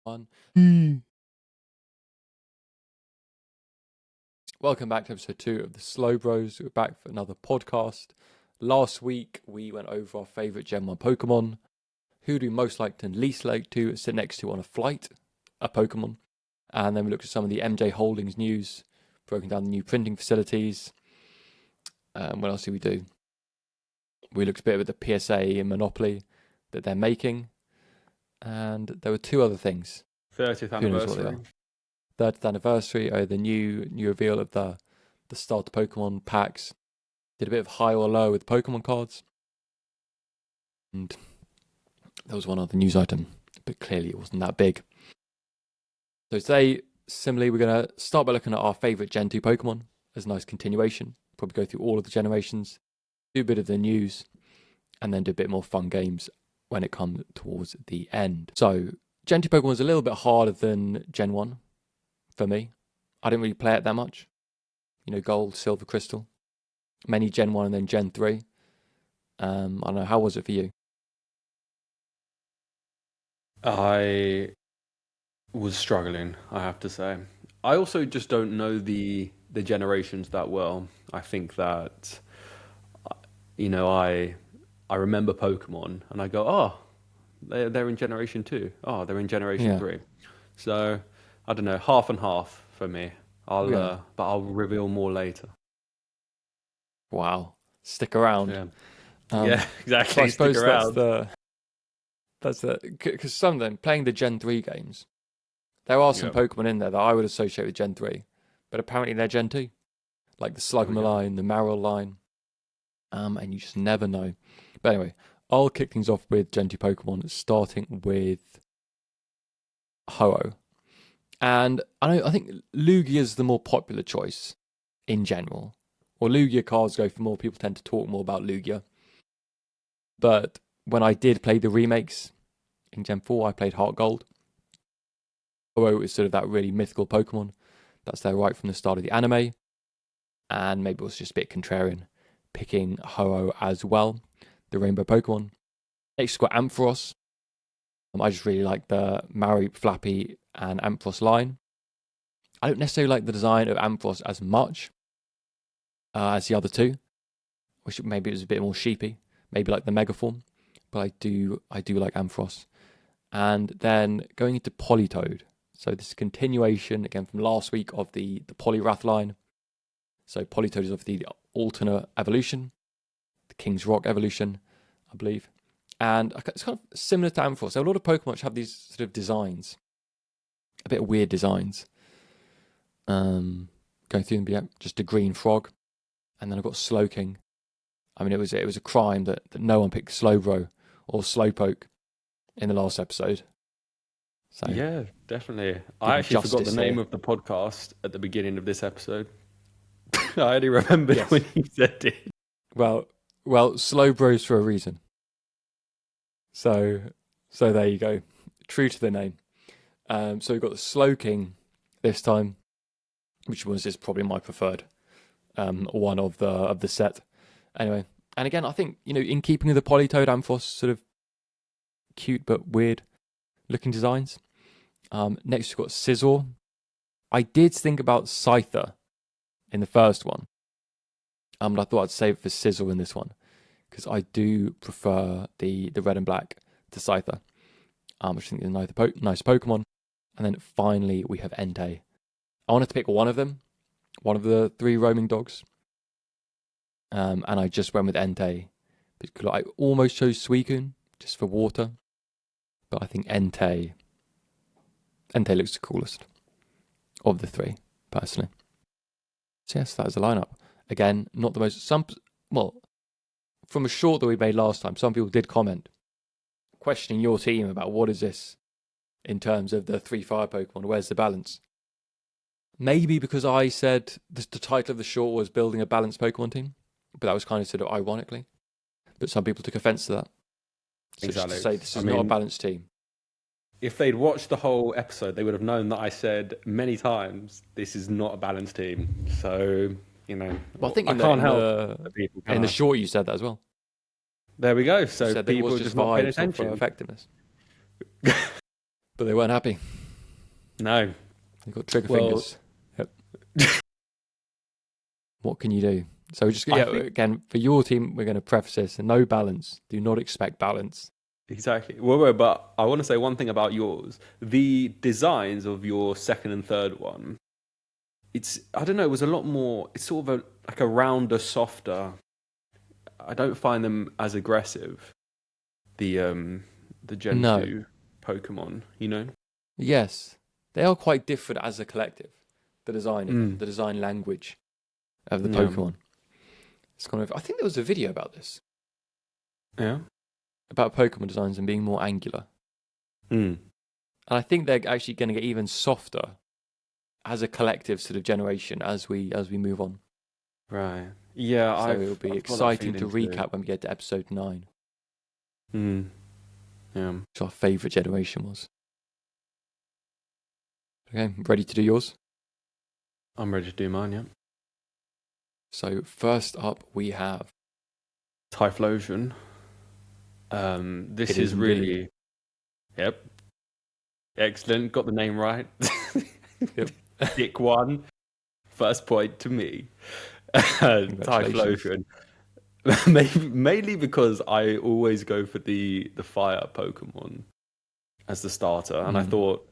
One. Welcome back to episode 2 of the Slow Bros. We're back for another podcast. Last week we went over our favourite Gen 1 Pokemon. Who do we most like and least like to sit next to on a flight? A Pokemon. And then we looked at some of the MJ Holdings news, broken down the new printing facilities. What else did we do? We looked a bit at the PSA and Monopoly that they're making. And there were 2 other things. 30th anniversary. 30th anniversary, the new reveal of the starter Pokemon packs. Did a bit of high or low with Pokemon cards. And there was one other news item, but clearly it wasn't that big. So today, similarly, we're going to start by looking at our favourite Gen 2 Pokemon as a nice continuation. Probably go through all of the generations, do a bit of the news, and then do a bit more fun games when it comes towards the end. So, Gen 2 Pokemon is a little bit harder than Gen 1 for me. I didn't really play it that much. Gold, silver, crystal. Many Gen 1 and then Gen 3. I don't know, how was it for you? I was struggling, I have to say. I also just don't know the generations that well. I think that, I remember Pokemon and I go, oh, they're in Generation 2. Oh, they're in Generation 3. So, I don't know, half and half for me. But I'll reveal more later. Wow. Stick around. Yeah, exactly. So I suppose Stick around. that's because some of them, playing the Gen 3 games, there are some Pokemon in there that I would associate with Gen 3, but apparently they're Gen 2. Like the Slugma line, the Marill line. And you just never know. But anyway, I'll kick things off with Gen 2 Pokemon, starting with Ho-Oh. And I think Lugia is the more popular choice in general. Or Lugia cards go for more, people tend to talk more about Lugia. But when I did play the remakes in Gen 4, I played Heart Gold. Ho-Oh is sort of that really mythical Pokemon that's there right from the start of the anime. And maybe it was just a bit contrarian picking Ho-Oh as well, the rainbow Pokemon. Next, we've got Ampharos. I just really like the Mareep, Flappy, and Ampharos line. I don't necessarily like the design of Ampharos as much as the other 2. Wish maybe it was a bit more sheepy, maybe like the Megaform. But I do like Ampharos. And then going into Politoed. So this is a continuation again from last week of the Poliwrath line. So Politoed is obviously the alternate evolution, the King's Rock evolution, I believe. And it's kind of similar to Ampharos. So a lot of Pokemon which have these sort of designs, a bit of weird designs. Going through them, just a green frog, and then I've got Slowking. I mean, it was a crime that no one picked Slowbro or Slowpoke in the last episode. So yeah, definitely. I actually forgot the name of the podcast at the beginning of this episode. I only remembered when you said it. Well, Slowbros for a reason. So there you go. True to the name. So we've got the Slowking this time, which is probably my preferred one of the set. Anyway, and again, I think in keeping with the Politoed, Ampharos sort of cute but weird looking designs. Next we've got Scizor. I did think about Scyther in the first one, but I thought I'd save it for Scizor in this one because I do prefer the red and black to Scyther. I think it's a nice Pokemon. And then finally we have Entei. I wanted to pick one of them, one of the 3 roaming dogs. And I just went with Entei because I almost chose Suicune just for water. But I think Entei looks the coolest of the 3, personally. So yes, that is the lineup. Again, not the most... from a short that we made last time, some people did comment questioning your team about what is this in terms of the 3 fire Pokemon, where's the balance? Maybe because I said the title of the short was building a balanced Pokemon team, but that was kind of sort of ironically. But some people took offense to that. So exactly. Just to say this is not a balanced team. If they'd watched the whole episode, they would have known that I said many times, this is not a balanced team. So, Well, I think in the short you said that as well. There we go. So people just not paying attention. For effectiveness. But they weren't happy. No. You've got trigger Well, fingers. Yep. What can you do? So just again, for your team, we're going to preface this: no balance. Do not expect balance. exactly. Well, but I want to say one thing about yours. The designs of your second and third one, I don't know, it was a lot more, it's sort of like a rounder, softer. I don't find them as aggressive. The Gen No. 2 Pokemon, you know? Yes, they are quite different as a collective. The design language of the Pokemon. It's kind of. I think there was a video about this. Yeah. About Pokemon designs and being more angular. And I think they're actually going to get even softer as a collective sort of generation as we move on. Right. Yeah. So it'll be exciting to recap when we get to episode 9. Yeah. Which our favourite generation was. Okay, ready to do yours? I'm ready to do mine, yeah. So first up we have Typhlosion. This It is is really... indeed. Yep. Excellent. Got the name right. Yep. Dick 1. First point to me. Congratulations. Typhlosion. Mainly because I always go for the fire Pokemon as the starter. And I thought...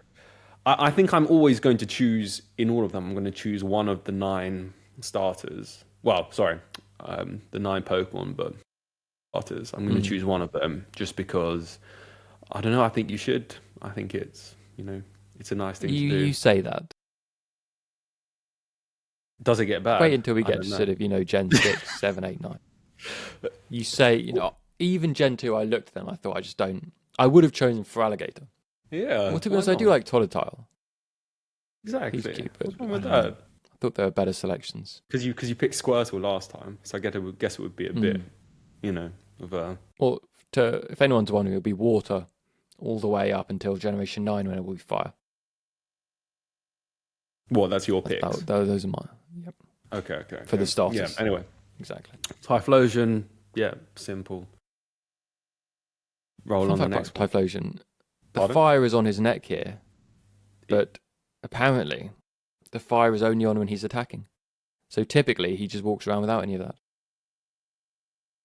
I think I'm always going to choose, in all of them, I'm going to choose one of the 9 starters. Well, sorry, the 9 Pokemon, but starters. I'm going to choose one of them just because, I don't know, I think you should. I think it's, it's a nice thing to do. You say that. Does it get bad? Wait until we get to sort of, Gen 6, 7, 8, 9. You say, even Gen 2, I looked at them, I thought, I just don't. I would have chosen Feraligatr. Yeah. Well, to be honest, I do like Totodile. Exactly. Cute, what's wrong with that? I thought there were better selections. Because you picked Squirtle last time, so I guess it would be a bit, of a... Well, if anyone's wondering, it would be water all the way up until Generation 9 when it will be fire. Well, that's your picks. Those are mine. Yep. Okay. For the starters. Yeah, anyway. Exactly. Typhlosion, yeah, simple. Roll on the next one. Typhlosion. The fire is on his neck here, but apparently the fire is only on when he's attacking. So typically he just walks around without any of that.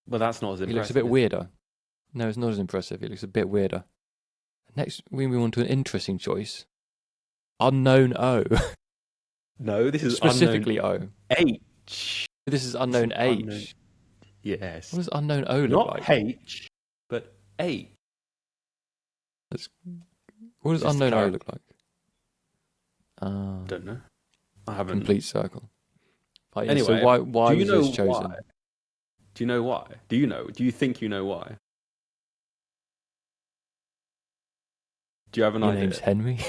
But that's not as impressive. He looks a bit weirder. No, it's not as impressive. He looks a bit weirder. Next, we move on to an interesting choice. Unknown O. No, this is specifically O. H. This is unknown H. Yes. What does unknown O look like? Not H, but H. What does unknown O look like? Don't know. I haven't. Complete circle. Anyway, so why was this chosen? Why? Do you know why? Do you know? Do you think you know why? Do you have an idea? Your name's Henry?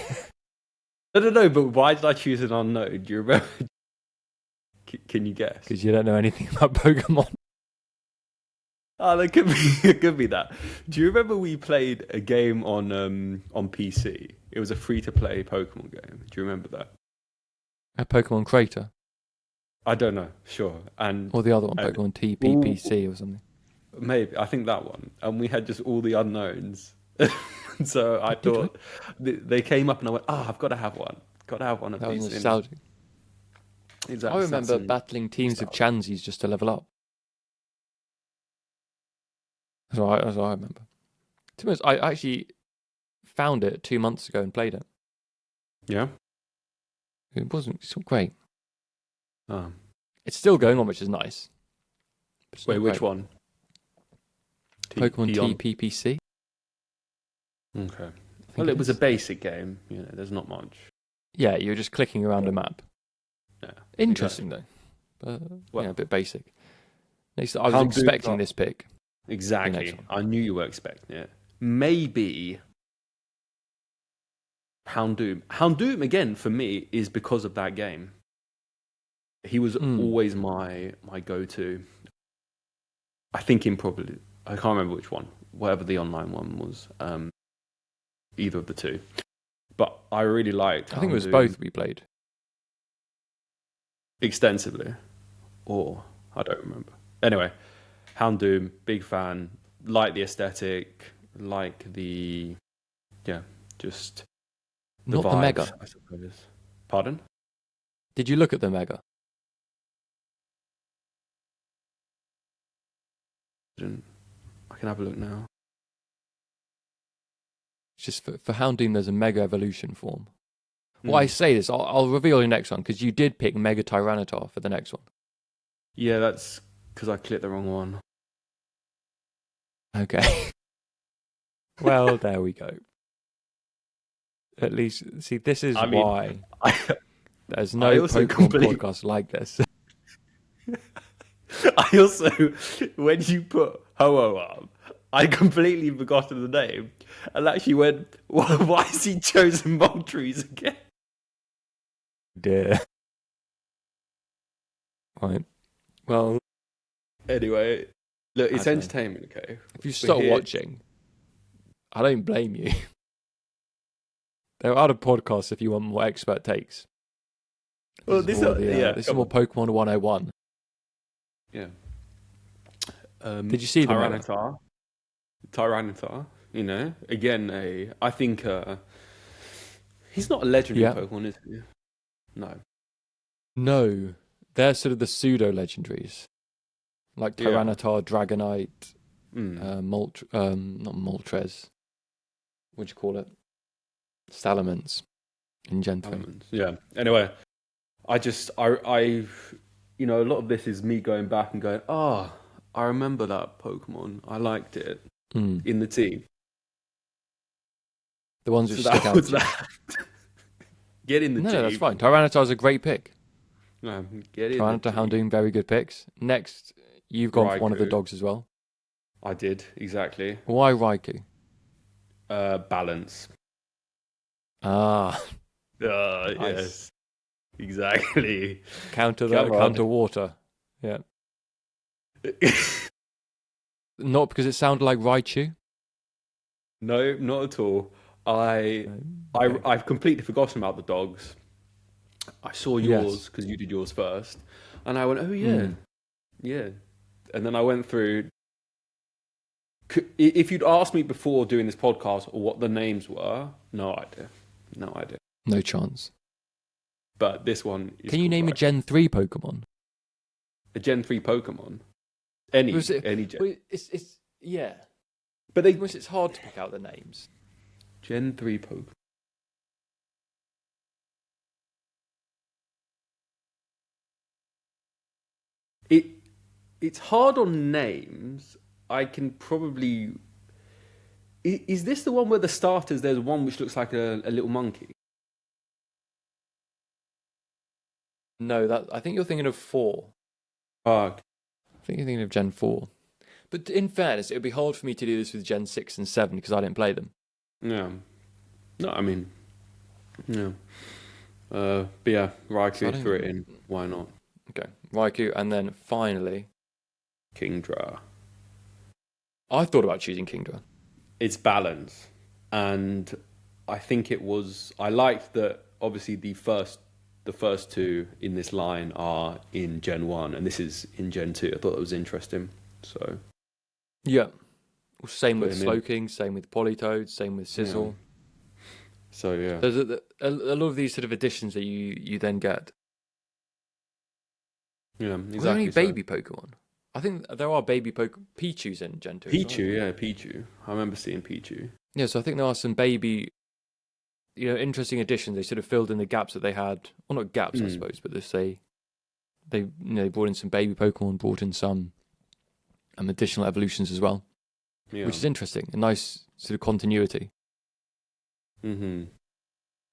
No, but why did I choose an unknown? Do you remember? Can you guess? Because you don't know anything about Pokemon. Oh, it could be that. Do you remember we played a game on PC? It was a free-to-play Pokemon game. Do you remember that? A Pokemon Crater? I don't know. Sure. Or the other one, Pokemon TPPC or something. Maybe. I think that one. And we had just all the unknowns. So I thought they came up and I went, I've got to have one. Got to have one of these. That was nostalgic. Exactly. I remember battling teams of Chanseys just to level up. That's what I remember. To be honest, I actually found it 2 months ago and played it. Yeah? It's not great. Oh. It's still going on, which is nice. Wait, which one? Pokemon TPPC. Okay. Well, it was a basic game. There's not much. Yeah, you're just clicking around a map. Yeah. Interesting, though. But, a bit basic. Next, I was expecting this pick. Exactly. I knew you were expecting it. Maybe Houndoom. Houndoom, again, for me, is because of that game. He was always my go-to. I think I can't remember which one. Whatever the online one was. Either of the two. But I really liked Houndoom. I think it was both we played. Extensively. Or, I don't remember. Anyway, Houndoom, big fan. Like the aesthetic. Like the... Yeah, just the Not the vibes, Mega. I suppose. Pardon? Did you look at the Mega? I can have a look now. It's just for Houndoom, there's a Mega Evolution form. Why I say this, I'll reveal your next one, because you did pick Mega Tyranitar for the next one. Yeah, that's because I clicked the wrong one. Okay. Well, there we go. At least, see, this is why there's no Pokemon podcast like this. I also, when you put Ho-Oh up, I completely forgotten the name. And actually went, why has he chosen Moltres again? Dear. Right. Well. Anyway, look, it's entertainment, okay? If you stop watching, I don't blame you. There are other podcasts if you want more expert takes. This is more Pokemon 101. Yeah. Did you see the Tyranitar, you know, again, I think he's not a legendary Pokemon, is he? No, they're sort of the pseudo legendaries, like Tyranitar, Dragonite, not Moltres. What'd you call it? Salamence in Gen 3. Yeah. Anyway, I you know, a lot of this is me going back and going, I remember that Pokemon. I liked it in the team. The ones which stick out. Get in the team. No, that's fine. Tyranitar's a great pick. No, get in. Tyranitar, Houndoom, very good picks. Next, you've gone for one of the dogs as well. I did, exactly. Why Raikou? Balance. Nice. Yes. Exactly. Counter water. Yeah. Not because it sounded like Raichu? No, not at all. I've completely forgotten about the dogs. I saw yours because you did yours first, and I went, oh yeah. And then I went through. If you'd asked me before doing this podcast what the names were, no idea. No chance. But this one is. Can you name a Gen 3 Pokemon? A Gen 3 Pokemon? Any Gen. It's yeah. But it's hard to pick out the names. Gen 3 Pokemon. It's hard on names. I can probably. Is this the one where the starters? There's one which looks like a little monkey. No, I think you're thinking of 4. Okay. I think you're thinking of Gen 4. But in fairness, it would be hard for me to do this with Gen 6 and 7 because I didn't play them. Yeah. No, I mean, yeah. But yeah, Raikou threw it in. Why not? Okay, Raikou, and then finally, Kingdra. I thought about choosing Kingdra. It's balance, and I think it was. I liked that. Obviously, the first two in this line are in Gen 1, and this is in Gen 2. I thought it was interesting. So, yeah. Same with Slowking, same with Politoed, same with Sizzle. Yeah. So, yeah. There's a lot of these sort of additions that you then get. Yeah, exactly. Are there any baby Pokemon? I think there are baby Pichu's in Gen 2. Pichu. I remember seeing Pichu. Yeah, so I think there are some baby, interesting additions. They sort of filled in the gaps that they had. Well, not gaps, I suppose, but they brought in some baby Pokemon, brought in some additional evolutions as well, which is interesting. A nice sort of continuity. Mm-hmm.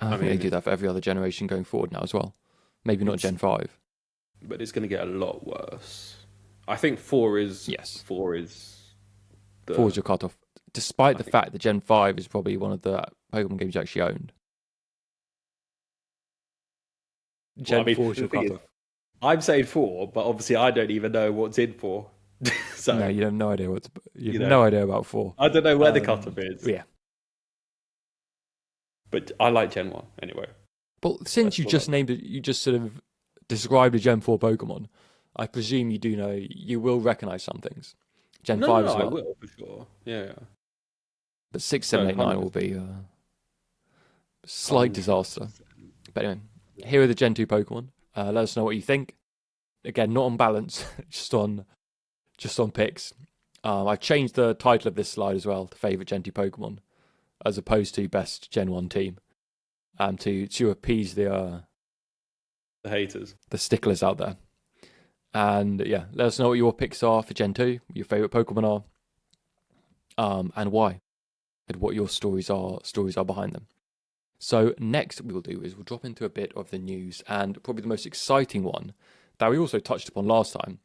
I think they do that for every other generation going forward now as well. Maybe not Gen 5. But it's going to get a lot worse. I think 4 is... Yes. 4 is... 4 is your cutoff. Despite the fact that Gen 5 is probably one of the Pokemon games you actually owned. Gen 4 is your cutoff. I'm saying 4, but obviously I don't even know what's in 4. So, no, you have no idea no idea about 4. I don't know where the cutoff is. Yeah. But I like Gen 1 anyway. But since you just named it, you just sort of described a Gen 4 Pokemon, I presume you will recognise some things. Gen 5 as well. I will, for sure. Yeah. But 6, 7, 8, 9 will be Slight disaster. But anyway, here are the Gen 2 Pokemon. Let us know what you think. Again, not on balance, just on picks. I've changed the title of this slide as well to favourite Gen 2 Pokemon, as opposed to best Gen 1 team, to appease the haters, the sticklers out there. And yeah, let us know what your picks are for Gen 2, what your favourite Pokemon are, and why, and what your stories are behind them. So next we'll drop into a bit of the news, and probably the most exciting one that we also touched upon last time,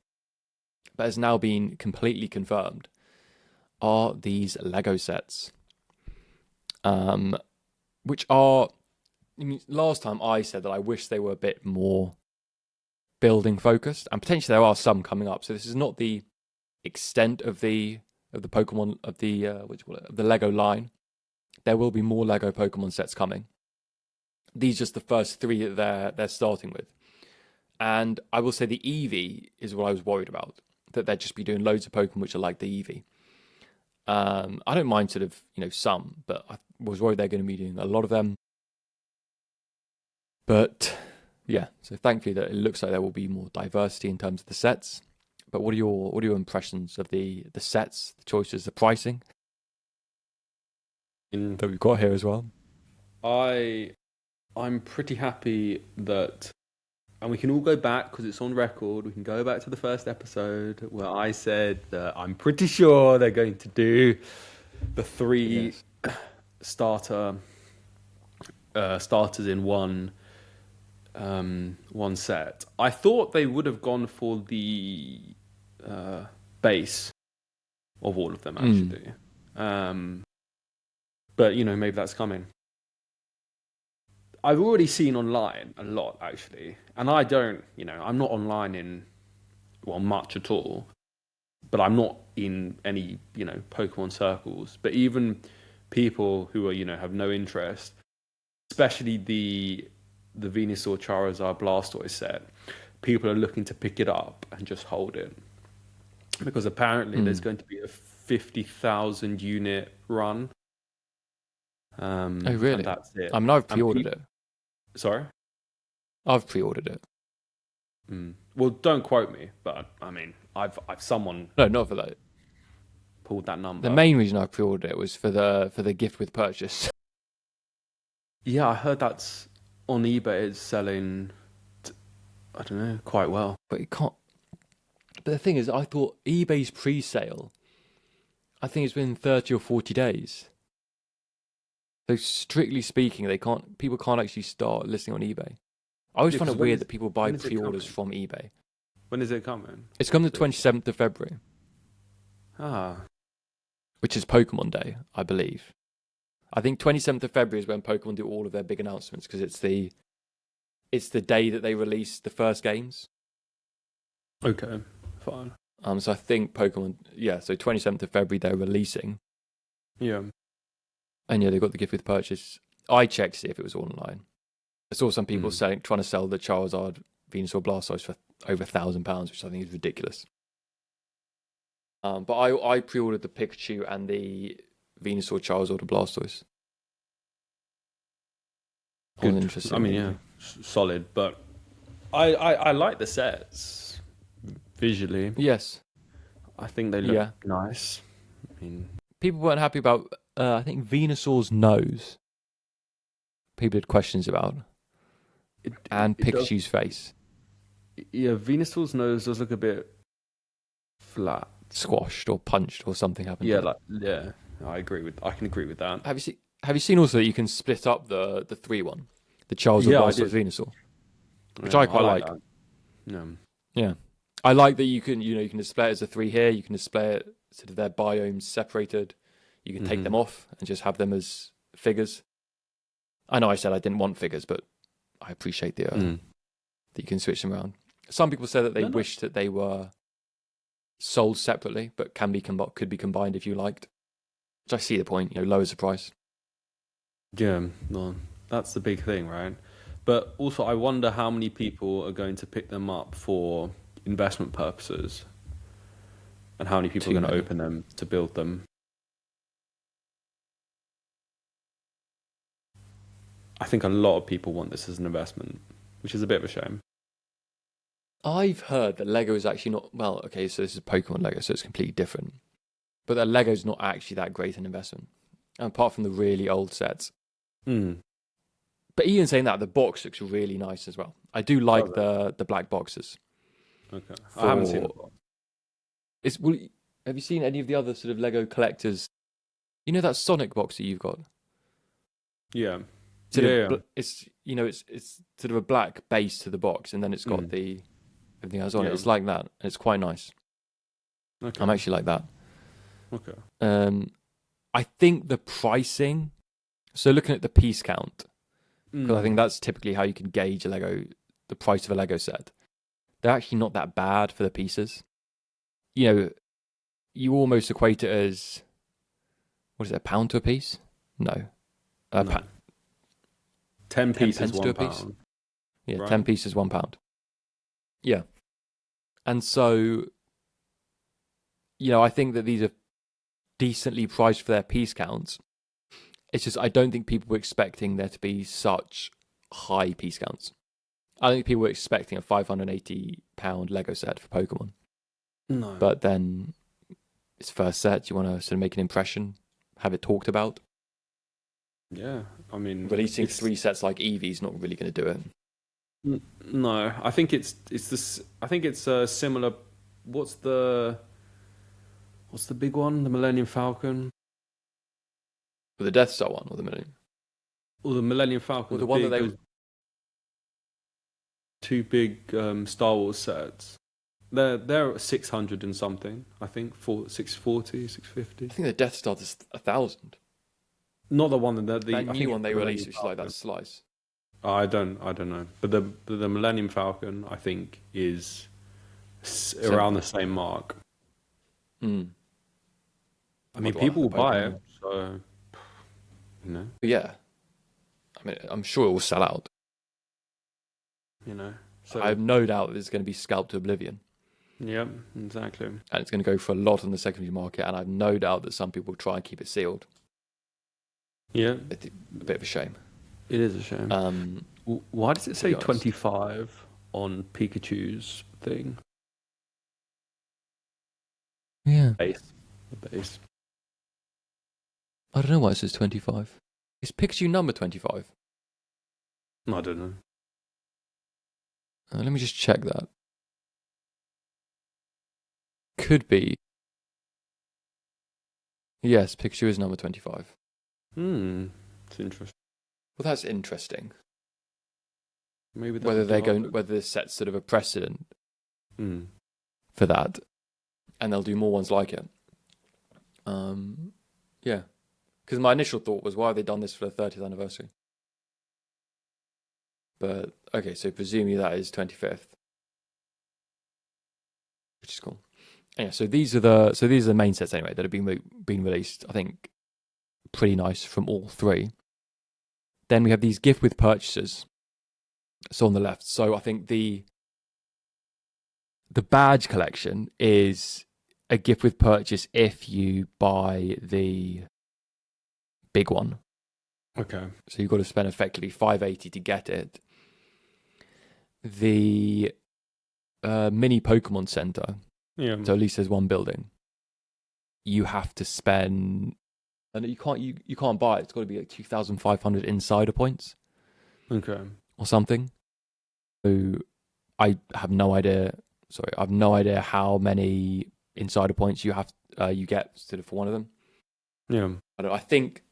but has now been completely confirmed, are these Lego sets. Which are, last time I said that I wish they were a bit more building focused, and potentially there are some coming up. So this is not the extent of the Pokemon of the of the Lego line. There will be more Lego Pokemon sets coming. These are just the first 3 that they're starting with. And I will say the Eevee is what I was worried about, that they'd just be doing loads of Pokemon which are like the Eevee. I don't mind sort of, some, but I was worried they're going to be doing a lot of them. But yeah, so thankfully that it looks like there will be more diversity in terms of the sets. But what are your impressions of the sets, the choices, the pricing that we've got here as well? I'm pretty happy that, and we can all go back because it's on record. We can go back to the first episode where I said that I'm pretty sure they're going to do the 3 starters in one set. I thought they would have gone for the base of all of them actually, but maybe that's coming. I've already seen online a lot, actually. And I don't, I'm not online much at all. But I'm not in any, Pokemon circles. But even people who are, have no interest, especially the Venusaur, Charizard, Blastoise set, people are looking to pick it up and just hold it. Because apparently there's going to be a 50,000 unit run. Oh, really? And that's it. I've pre-ordered it. Sorry? I've pre-ordered it. Well, don't quote me, but I've someone. No, not for that. Pulled that number. The main reason I pre-ordered it was for the gift with purchase. Yeah, I heard that's on eBay. It's selling, I don't know, quite well. But it can't. But the thing is, I thought eBay's pre-sale, I think it's been 30 or 40 days. So strictly speaking, people can't actually start listing on eBay. I always find it weird that people buy pre-orders from eBay. When is it coming? It's coming the 27th of February. Which is Pokemon Day, I believe. I think 27th of February is when Pokemon do all of their big announcements, because it's the day that they release the first games. Okay, fine. So I think Pokemon, so 27th of February they're releasing. Yeah. And yeah, they got the gift with purchase. I checked to see if it was online. I saw some people trying to sell the Charizard, Venusaur, Blastoise for over £1,000, which I think is ridiculous. But I pre-ordered the Pikachu and the Venusaur, Charizard, and Blastoise. Good. Interesting. Solid. But I like the sets visually. Yes. I think they look nice. People weren't happy about, I think, Venusaur's nose. People had questions about. And Pikachu's face. Yeah, Venusaur's nose does look a bit flat. Squashed or punched or something happened. Yeah, I can agree with that. Have you seen also that you can split up the 3-1? The Charizard, Blastoise, Venusaur. Which I quite like. Yeah. I like that you can display it as a 3 here, you can display it sort of their biomes separated. You can take them off and just have them as figures. I know I said I didn't want figures, but I appreciate that you can switch them around. Some people say that they wish that they were sold separately, but could be combined if you liked. Which I see the point, lowers the price. Yeah, well, that's the big thing, right? But also I wonder how many people are going to pick them up for investment purposes, and how many people are going to open them to build them. I think a lot of people want this as an investment, which is a bit of a shame. I've heard that Lego is actually not well. Okay, so this is Pokemon Lego, so it's completely different. But that Lego's not actually that great an investment, apart from the really old sets. Mm. But even saying that, the box looks really nice as well. I do like the black boxes. Okay, I haven't seen it. Have you seen any of the other sort of Lego collectors? You know that Sonic box that you've got? Yeah. It's it's sort of a black base to the box, and then it's got everything else on it. It's like that. It's quite nice. Okay. I'm actually like that. Okay. I think the pricing. So looking at the piece count, because I think that's typically how you can gauge the price of a Lego set. They're actually not that bad for the pieces. You almost equate it as, what is it, £1 to a piece? No. No. 10 pieces, to a £1. piece. Yeah, right? 10 pieces, £1. Yeah. And so, I think that these are decently priced for their piece counts. It's just, I don't think people were expecting there to be such high piece counts. I think people were expecting a £580 Lego set for Pokemon. No. But then, it's first set, you want to sort of make an impression, have it talked about. Yeah, I mean, releasing 3 sets like Eevee's not really going to do it. No, I think it's this. I think it's a similar. What's the big one? The Millennium Falcon, Or the Death Star one, or the Millennium? or the Millennium Falcon, Or the one that they... two big Star Wars sets. They're 600 and something. I think 640, 650. I think the Death Star is 1,000. Not the one that that new one they released, which is like that slice. I don't know. But the Millennium Falcon, I think, is around the same mark. Mm. I mean, people will buy it, so Yeah, I mean, I'm sure it will sell out. So I have no doubt that it's going to be scalped to oblivion. Yeah, exactly. And it's going to go for a lot on the secondary market, and I have no doubt that some people will try and keep it sealed. Yeah, It's a bit of a shame. It is a shame. Why does it say 25 on Pikachu's thing? Yeah. The base. I don't know why it says 25. Is Pikachu number 25? I don't know. Let me just check that. Could be. Yes, Pikachu is number 25. It's interesting. Well, that's interesting. Maybe whether this sets sort of a precedent for that, and they'll do more ones like it. Yeah, because my initial thought was, why have they done this for the 30th anniversary? But okay, so presumably that is 25th, which is cool. Yeah, so these are the main sets anyway that have been released. I think pretty nice from all 3. Then we have these gift with purchases. So on the left. So I think the badge collection is a gift with purchase if you buy the big one. Okay. So you've got to spend effectively $580 to get it. The mini Pokemon Center. Yeah. So at least there's one building. You have to spend, and you can't buy it. It's got to be like 2,500 insider points. Okay. Or something. So I have no idea. Sorry, I have no idea how many insider points you get sort of for one of them. Yeah. I think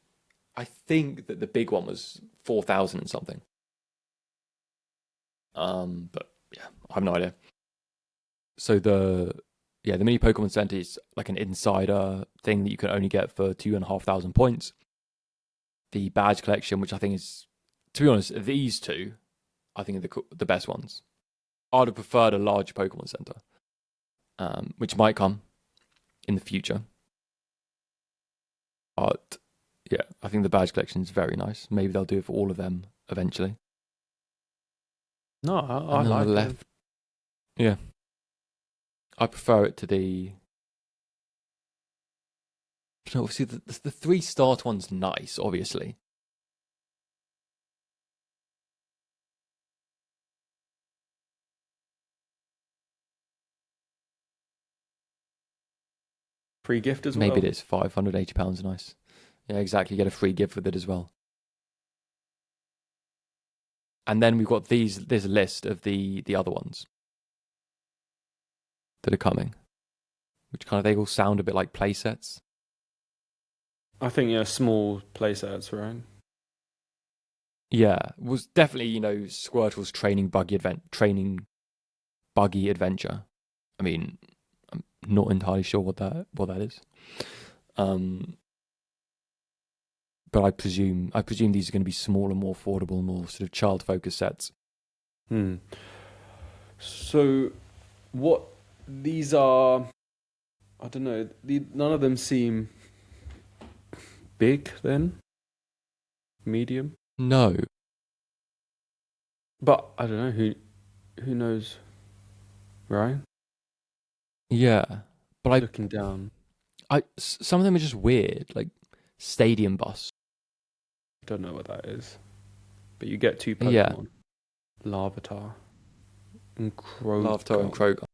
that the big one was 4,000 and something. But yeah, I have no idea. So the mini Pokemon Center is like an insider thing that you can only get for 2,500 points. The badge collection, which I think is, to be honest, these two, I think are the best ones. I'd have preferred a large Pokemon Center, which might come in the future. But yeah, I think the badge collection is very nice. Maybe they'll do it for all of them eventually. No, I like the left. It. Yeah, I prefer it to the. Obviously, the 3 start one's nice, obviously. free gift as well. Maybe it is £580. Nice. Yeah, exactly. You get a free gift with it as well. And then we've got this list of the other ones that are coming, which they all sound a bit like play sets. I think small play sets, right? Yeah, it was definitely Squirtle's training buggy adventure. I mean, I'm not entirely sure what that is. But I presume these are going to be smaller, more affordable, more sort of child-focused sets. So, what these are? I don't know. None of them seem big. Then, medium. No, but I don't know who knows, right? Yeah, but looking down, some of them are just weird, like Stadium Bus. Don't know what that is, but you get 2 Pokemon. Yeah. Larvitar and Croagunk. Larvitar and Croagunk.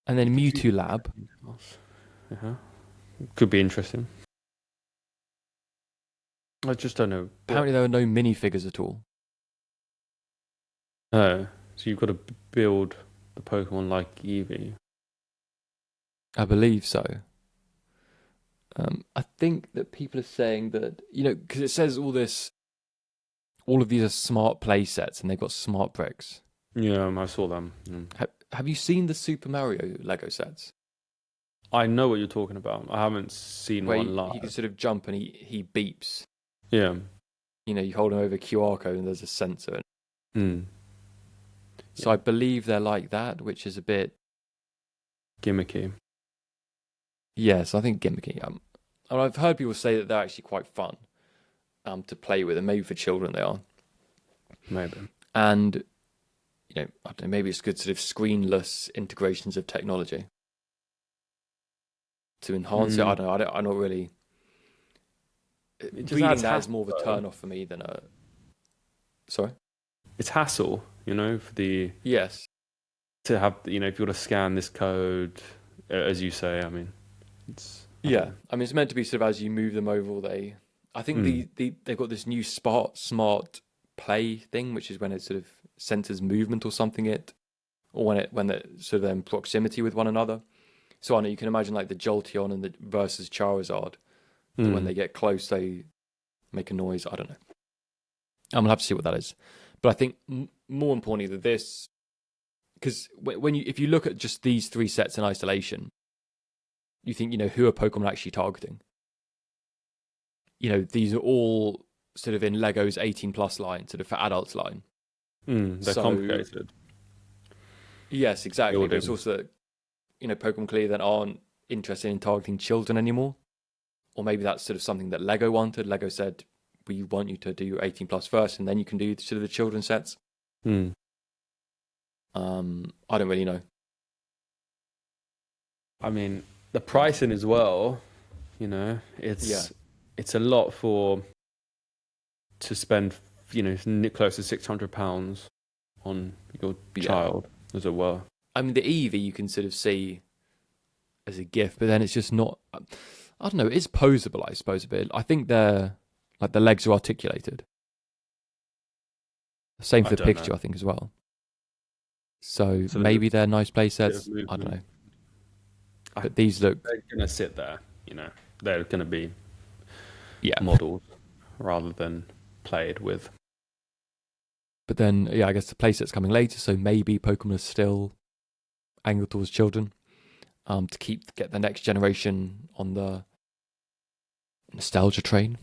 And then Mewtwo Lab. Yeah. Could be interesting. I just don't know. Apparently there are no minifigures at all. Oh, so you've got to build the Pokemon like Eevee. I believe so. I think that people are saying that, because it says all of these are smart play sets and they've got smart bricks. Yeah, I saw them. Have you seen the Super Mario Lego sets? I know what you're talking about. I haven't seen one live. He can sort of jump and he beeps. Yeah. You hold him over a QR code and there's a sensor. So Yeah. I believe they're like that, which is a bit gimmicky. Yes, I think gimmicky. And I've heard people say that they're actually quite fun to play with, and maybe for children they are. Maybe. And I don't know, maybe it's good sort of screenless integrations of technology to enhance it. I don't know. I'm not really. Reading that is more of a turn off for me than a. Sorry. It's hassle, for the. Yes. To have, if you want to scan this code, as you say, I mean, it's. Yeah, I mean, it's meant to be sort of as you move them over. I think they've got this new smart play thing, which is when it sort of senses movement or something. Or when they're sort of in proximity with one another. So I know you can imagine like the Jolteon and the versus Charizard. When they get close, they make a noise. I don't know. I'm gonna have to see what that is. But I think more importantly than this, because if you look at just these 3 sets in isolation, you think who are Pokemon actually targeting? These are all sort of in Lego's 18+ line, sort of for adults line. They're complicated. Yes, exactly. But it's also that Pokemon clearly then aren't interested in targeting children anymore. Or maybe that's sort of something that Lego wanted. Lego said, we want you to do 18+ first, and then you can do sort of the children's sets. I don't really know. I mean, the pricing as well, it's a lot to spend, close to £600 on your child, as it were. I mean, the Eevee you can sort of see as a gift, but then it's just not. I don't know. It's posable, I suppose, a bit. I think they're like the legs are articulated. Same for the Pikachu, I think, as well. So maybe they're nice play sets. I don't know. But these look. They're going to sit there, They're going to be models rather than played with. But then, I guess the playset's coming later, so maybe Pokemon is still angled towards children to get the next generation on the nostalgia train.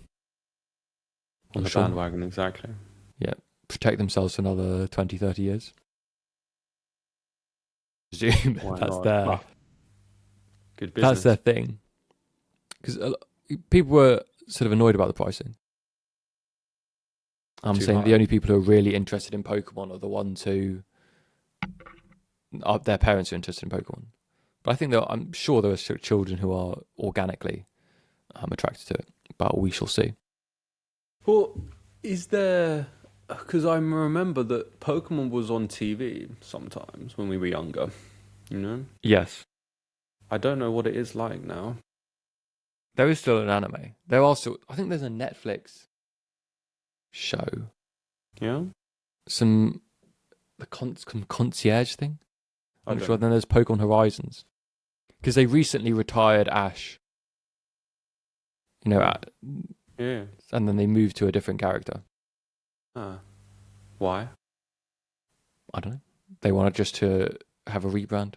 On the bandwagon, exactly. Yeah, protect themselves for another 20, 30 years. Presume that's their good business. That's their thing. Because people were sort of annoyed about the pricing. I'm saying the only people who are really interested in Pokemon are the ones who their parents are interested in Pokemon. But I think I'm sure there are children who are organically attracted to it. But we shall see. Well, is there... Because I remember that Pokemon was on TV sometimes when we were younger, Yes. I don't know what it is like now. There is still an anime. There are still. I think there's a Netflix show. Yeah. Some some concierge thing. I'm Okay. sure. Then there's Pokemon Horizons because they recently retired Ash. You know, Yeah. and then they moved to a different character. Why? I don't know. They wanted just to have a rebrand,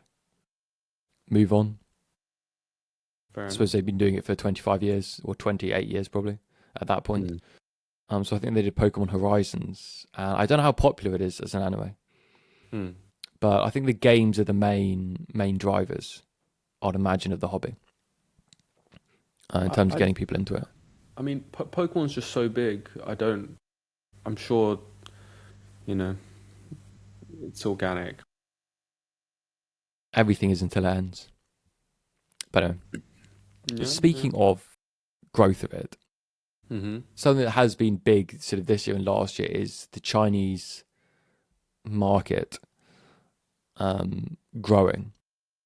move on. Fair I enough. suppose they've been doing it for 25 years or 28 years probably at that point. So I think they did Pokemon Horizons. I don't know how popular it is as an anime, but I think the games are the main drivers, I'd imagine, of the hobby in terms of getting people into it. I mean, Pokemon's just so big. I'm sure, you know, it's organic. Everything is until it ends. But speaking of growth of it, something that has been big sort of this year and last year is the Chinese market growing.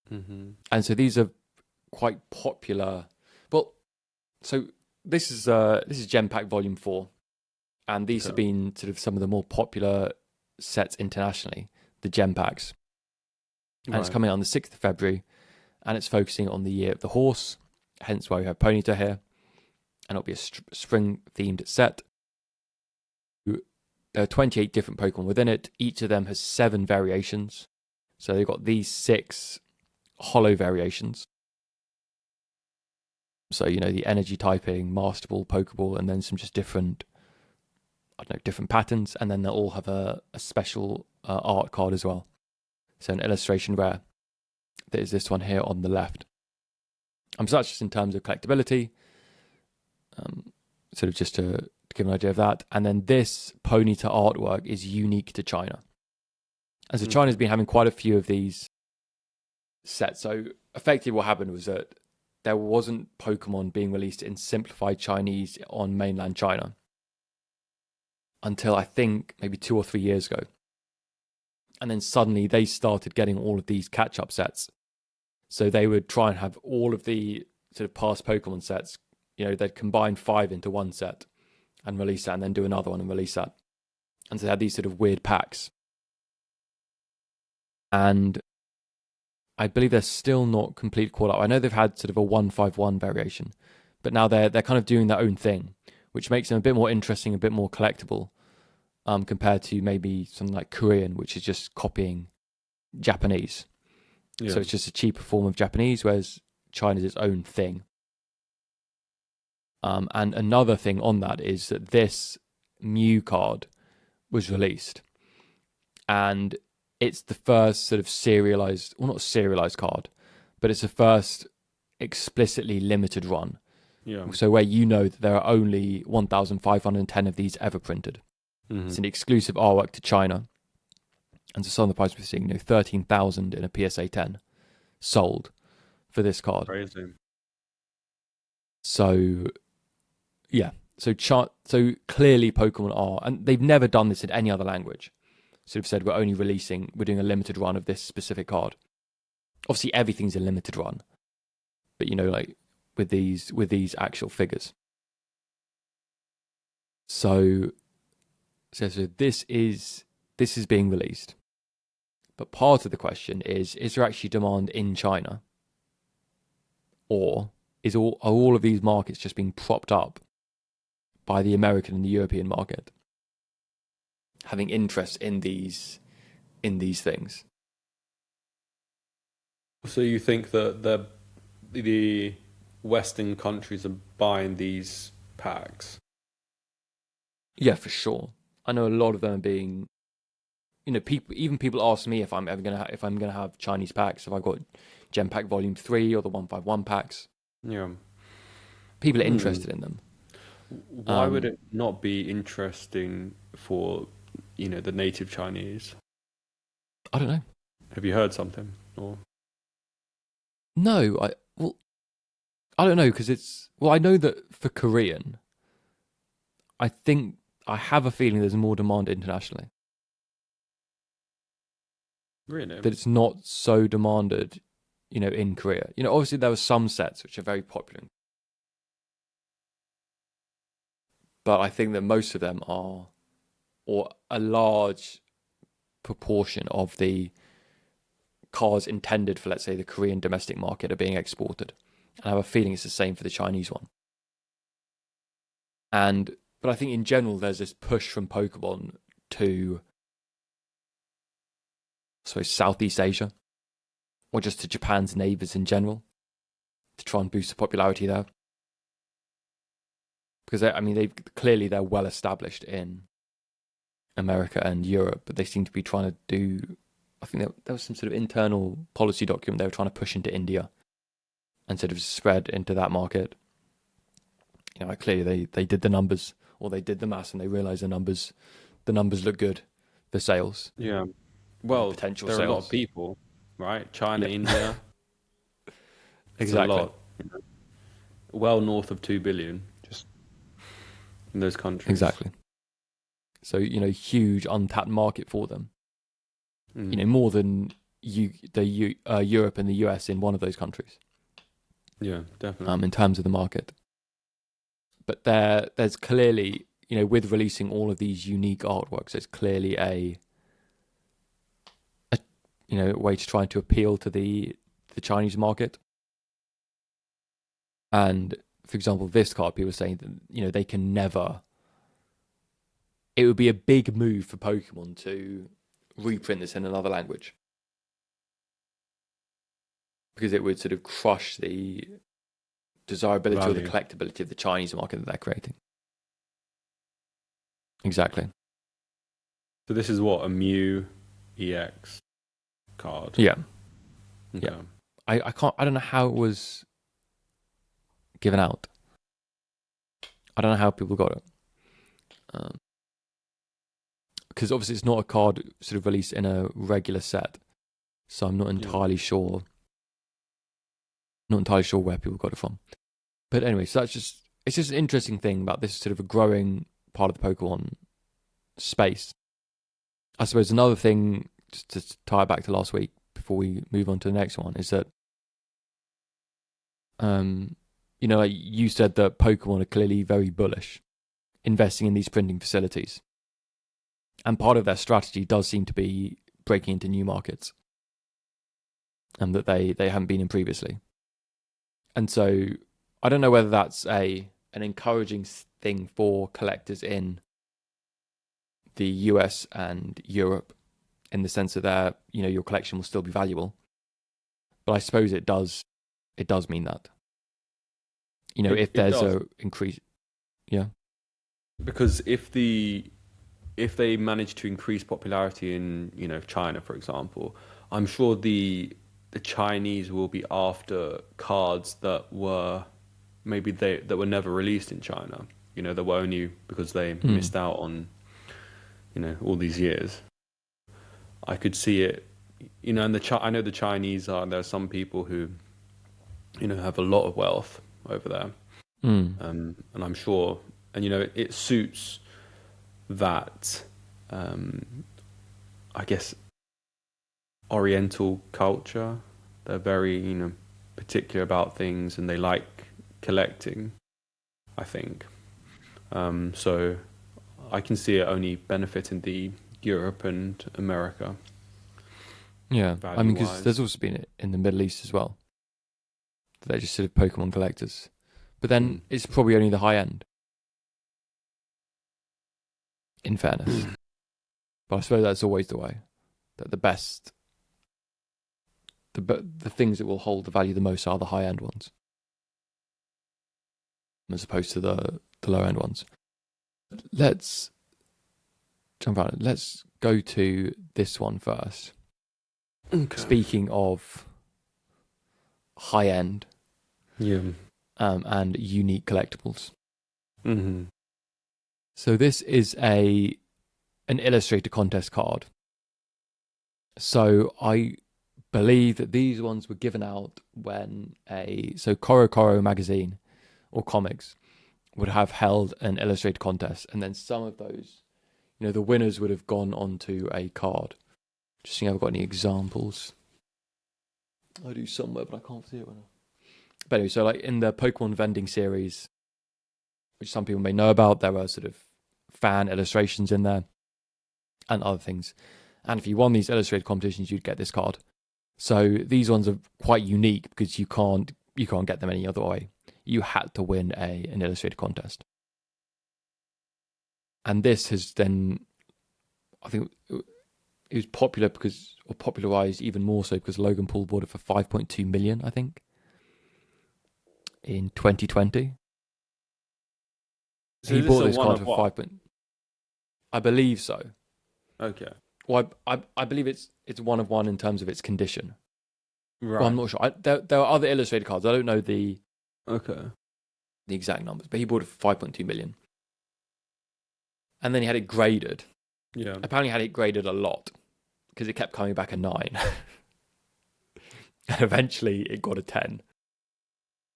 And so these are quite popular. Well, so this is Gem Pack Volume 4, and these have been sort of some of the more popular sets internationally, the Gem Packs. And it's coming out on the 6th of February, and it's focusing on the Year of the Horse, hence why we have Ponyta here. And it'll be a spring-themed set. There are 28 different Pokemon within it. Each of them has 7 variations. So they've got these 6 holo variations. So, you know, the energy typing, Master Ball, Pokeball, and then some just different, I don't know, different patterns. And then they'll all have a special art card as well. So an illustration rare. There's this one here on the left. So that's just in terms of collectability. Sort of just to give an idea of that. And then this Ponyta artwork is unique to China. And so China's been having quite a few of these sets. So effectively what happened was that there wasn't Pokemon being released in simplified Chinese on mainland China until I think maybe 2 or 3 years ago. And then suddenly they started getting all of these catch-up sets. So they would try and have all of the sort of past Pokemon sets. You know, they'd combine 5 into one set and release that, and then do another one and release that. And so they had these sort of weird packs. And I believe they're still not complete caught up. I know they've had sort of a 151 variation, but now they're kind of doing their own thing, which makes them a bit more interesting, a bit more collectible, compared to maybe something like Korean, which is just copying Japanese. Yeah. So it's just a cheaper form of Japanese, whereas China's its own thing. And another thing on that is that this Mew card was released, and it's the first sort of serialized, well, not serialized card, but it's the first explicitly limited run. Yeah. So where you know that there are only 1,510 of these ever printed. It's an exclusive artwork to China. And so some of the price we're seeing, 13,000 in a PSA 10 sold for this card. Crazy. So, yeah. So clearly Pokemon are, and they've never done this in any other language. Sort of said we're doing a limited run of this specific card. Obviously everything's a limited run, but like with these actual figures. So this is being released, but part of the question is there actually demand in China, or are all of these markets just being propped up by the American and the European market having interest in these things? So you think that the Western countries are buying these packs? Yeah, for sure. I know a lot of them are being, people ask me if I'm gonna have Chinese packs, if I've got Gem Pack Volume 3 or the 151 packs. Yeah. People are interested in them. Why would it not be interesting for, the native Chinese? I don't know. Have you heard something? Or no, I don't know, because I know that for Korean, I have a feeling there's more demand internationally. Really? That it's not so demanded, in Korea. Obviously there were some sets which are very popular, but I think that most of them are, or a large proportion of the cars intended for, let's say, the Korean domestic market are being exported. And I have a feeling it's the same for the Chinese one. But I think in general there's this push from Pokemon to, I suppose, Southeast Asia, or just to Japan's neighbours in general, to try and boost the popularity there. Because they're well established in America and Europe, but they seem to be trying to do, I think there was some sort of internal policy document they were trying to push into India and sort of spread into that market. Clearly they did the numbers, or they did the maths, and they realised the numbers look good for sales. Yeah. Well, potential there sales. are a lot of people, right? China, India. Exactly. A lot. Well north of 2 billion, just in those countries. Exactly. So, huge untapped market for them. More than Europe and the US in one of those countries. Yeah, definitely. In terms of the market. But there's clearly, with releasing all of these unique artworks, there's clearly a way to try to appeal to the Chinese market. And for example, this card, people are saying that, they can never. It would be a big move for Pokemon to reprint this in another language, because it would sort of crush the desirability or the collectability of the Chinese market that they're creating. Exactly. So this is what, a Mew EX card? Yeah. Okay. Yeah. I don't know how it was given out. I don't know how people got it. Because obviously it's not a card sort of released in a regular set, so I'm not entirely sure. Not entirely sure where people got it from. But anyway, so it's just an interesting thing about this sort of a growing part of the Pokemon space. I suppose another thing, just to tie it back to last week before we move on to the next one, is that, like you said that Pokemon are clearly very bullish, investing in these printing facilities. And part of their strategy does seem to be breaking into new markets, and that they haven't been in previously. And so I don't know whether that's an encouraging thing for collectors in the US and Europe, in the sense that your collection will still be valuable. But I suppose it does mean that. If there's a increase, yeah. Because if they manage to increase popularity in China, for example, I'm sure the Chinese will be after cards that were that were never released in China. That were only because they missed out on all these years. I could see it. And I know the Chinese there are some people who have a lot of wealth over there, and I'm sure, and it suits that, I guess, Oriental culture. They're very particular about things, and they like collecting, I think. So I can see it only benefiting the Europe and America. Yeah, because there's also been in the Middle East as well. They're just sort of Pokemon collectors. But then it's probably only the high end, in fairness. But I suppose that's always the way. That the best, the things that will hold the value the most are the high end ones, as opposed to the low end ones. Let's jump out. Let's go to this one first. Okay. Speaking of high end, and unique collectibles. Mm-hmm. So this is an Illustrator contest card. So I believe that these ones were given out when Coro Coro magazine or comics would have held an Illustrator contest, and then some of those, the winners would have gone onto a card. Just seeing if I've got any examples. I do somewhere, but I can't see it right now. But anyway, so like in the Pokemon vending series, which some people may know about, there are sort of fan illustrations in there and other things. And if you won these illustrated competitions, you'd get this card. So these ones are quite unique because you can't get them any other way. You had to win an illustrated contest. And this has then, I think, it was popular or popularized even more so because Logan Paul bought it for 5.2 million, I think, in 2020. So he bought this card for 5. I believe so. Okay. Well, I believe it's 1 of 1 in terms of its condition. Right. Well, I'm not sure. There are other illustrated cards. I don't know the exact numbers, but he bought it for 5.2 million. And then he had it graded. Yeah. Apparently had it graded a lot because it kept coming back a 9. And eventually it got a 10.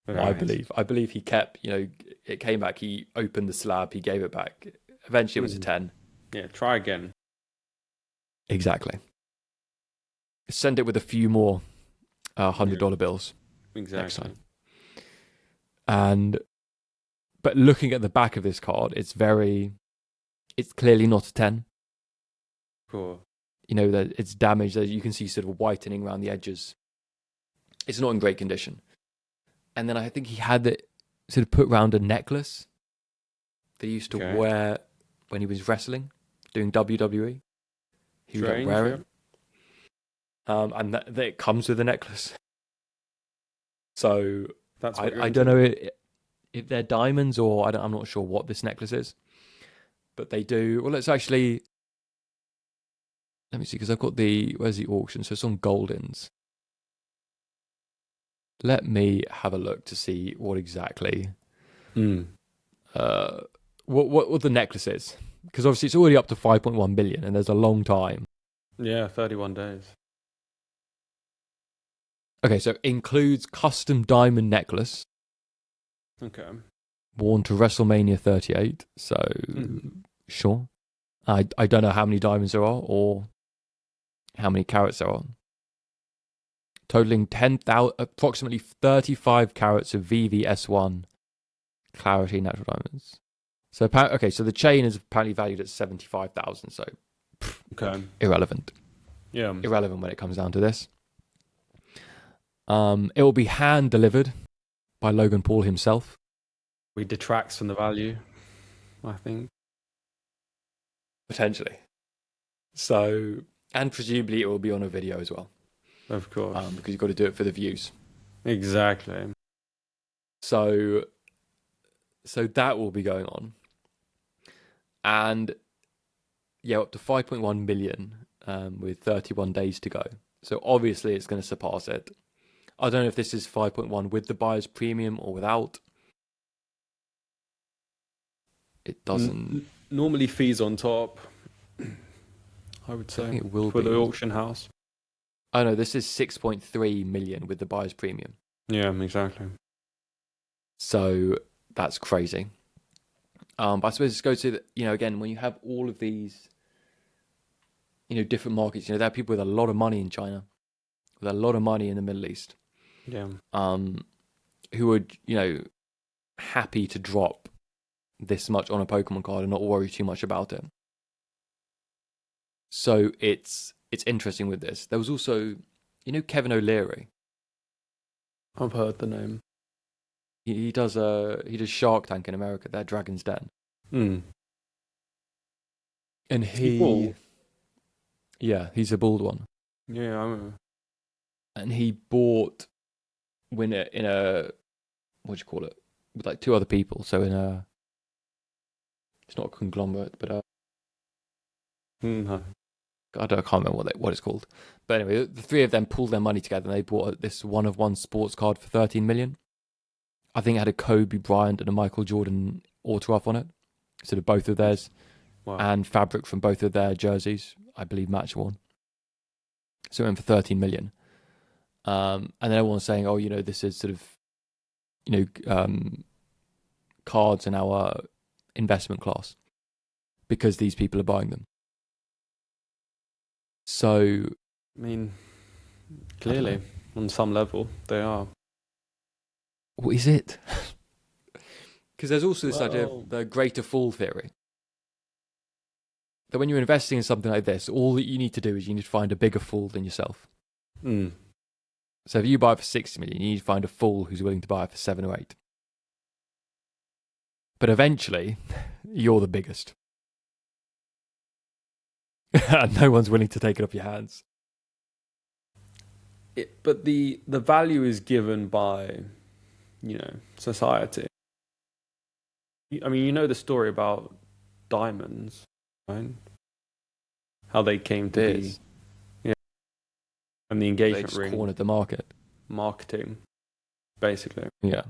Right. I believe he kept, it came back, he opened the slab, he gave it back. Eventually it was a 10. Yeah, try again. Exactly. Send it with a few more $100 bills. Exactly. Next time. But looking at the back of this card, it's clearly not a 10. Cool. That it's damaged. You can see sort of whitening around the edges. It's not in great condition. And then I think he had it sort of put around a necklace that he used to wear when he was wrestling, doing WWE. He would wear it. And that it comes with a necklace. So that's I don't know if they're diamonds or I'm not sure what this necklace is. But they do. Well, let's actually. Let me see, because I've got where's the auction? So it's on Goldins. Let me have a look to see what exactly. What the necklace is. Because obviously it's already up to 5.1 million and there's a long time. Yeah, 31 days. Okay, so includes custom diamond necklace. Okay. Worn to WrestleMania 38. So, sure. I don't know how many diamonds there are or how many carats there are. Totaling approximately 35 carats of VVS1 clarity natural diamonds. So so the chain is apparently valued at 75,000. So irrelevant. Yeah, irrelevant when it comes down to this. It will be hand delivered by Logan Paul himself. It detracts from the value, I think. Potentially. So, and presumably it will be on a video as well. Of course. Because you've got to do it for the views. Exactly. So that will be going on. And yeah, up to 5.1 million with 31 days to go. So obviously it's going to surpass it. I don't know if this is 5.1 with the buyer's premium or without. It doesn't. Normally fees on top, I would say. I think it will for be. The auction house. Oh no, this is 6.3 million with the buyer's premium. Yeah, exactly. So that's crazy. But I suppose it goes to, again, when you have all of these, different markets, there are people with a lot of money in China, with a lot of money in the Middle East. Yeah. Who would, happy to drop this much on a Pokemon card and not worry too much about it. So it's interesting with this. There was also, Kevin O'Leary. I've heard the name. He does Shark Tank in America. They're Dragon's Den. And he's a bald one. Yeah, I remember. And he bought Winner in a, what do you call it, with like 2 other people. So it's not a conglomerate, but no. I can't remember what it's called. But anyway, the 3 of them pulled their money together and they bought this 1 of 1 sports card for 13 million. I think it had a Kobe Bryant and a Michael Jordan autograph on it. So both of theirs. Wow. And fabric from both of their jerseys, I believe, match worn. So it went for 13 million. And then everyone's saying, this is sort of, cards in our investment class because these people are buying them. So, I mean, clearly. On some level, they are. What is it? Because there's also this idea Well, of the greater fool theory. That when you're investing in something like this, all that you need to do is you need to find a bigger fool than yourself. mm, So if you buy it for 60 million, you need to find a fool who's willing to buy it for 7 or 8. But eventually, you're the biggest. And no one's willing to take it off your hands. but the value is given by, society. I mean, you know the story about diamonds, right? How they came to be, This. and the They engagement just ring cornered the market. marketing, basically. Yeah.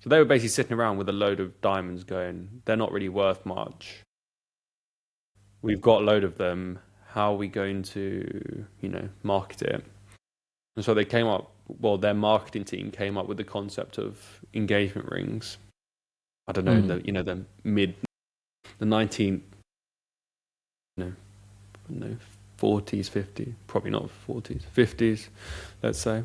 So they were basically sitting around with a load of diamonds going, they're not really worth much. We've got a load of them. How are we going to, market it? And so they came up, well, their marketing team came up with the concept of engagement rings. I don't know, in the the 19th, no, 40s, 50s, probably not 40s, 50s, let's say.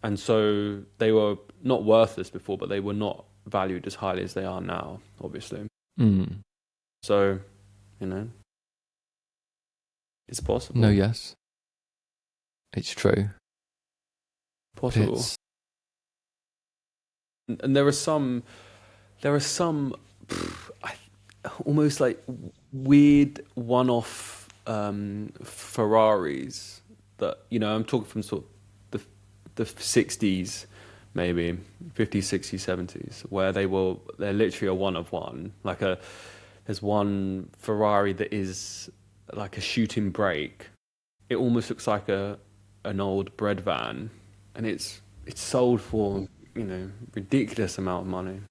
And so they were not worthless before, but they were not valued as highly as they are now, obviously. Mm. So, it's possible. No, yes. It's true. Possible. It's... And there are some almost like weird one-off Ferraris that, I'm talking from sort of the 60s, maybe 50s, 60s, 70s, where they're literally a one of one. There's one Ferrari that is like a shooting brake. It almost looks like an old bread van, and it's sold for ridiculous amount of money.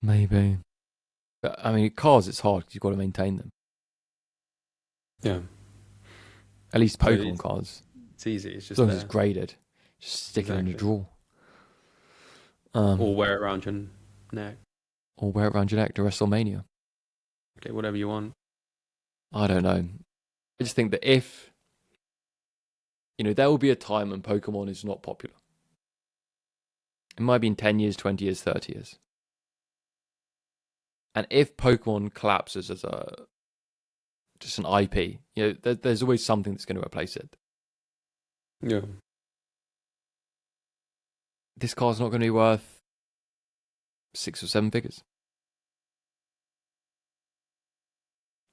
Maybe. But, I mean, cars, it's hard because you've got to maintain them. Yeah. At least Pokemon cards. It's easy. It's just as long as it's graded. Just stick it in a drawer. Or wear it around your neck. Or wear it around your neck to WrestleMania. Okay, whatever you want. I don't know. I just think that if... there will be a time when Pokemon is not popular. It might be in 10 years, 20 years, 30 years. And if Pokemon collapses as just an IP, there's always something that's going to replace it. Yeah. This card's not going to be worth 6 or 7 figures.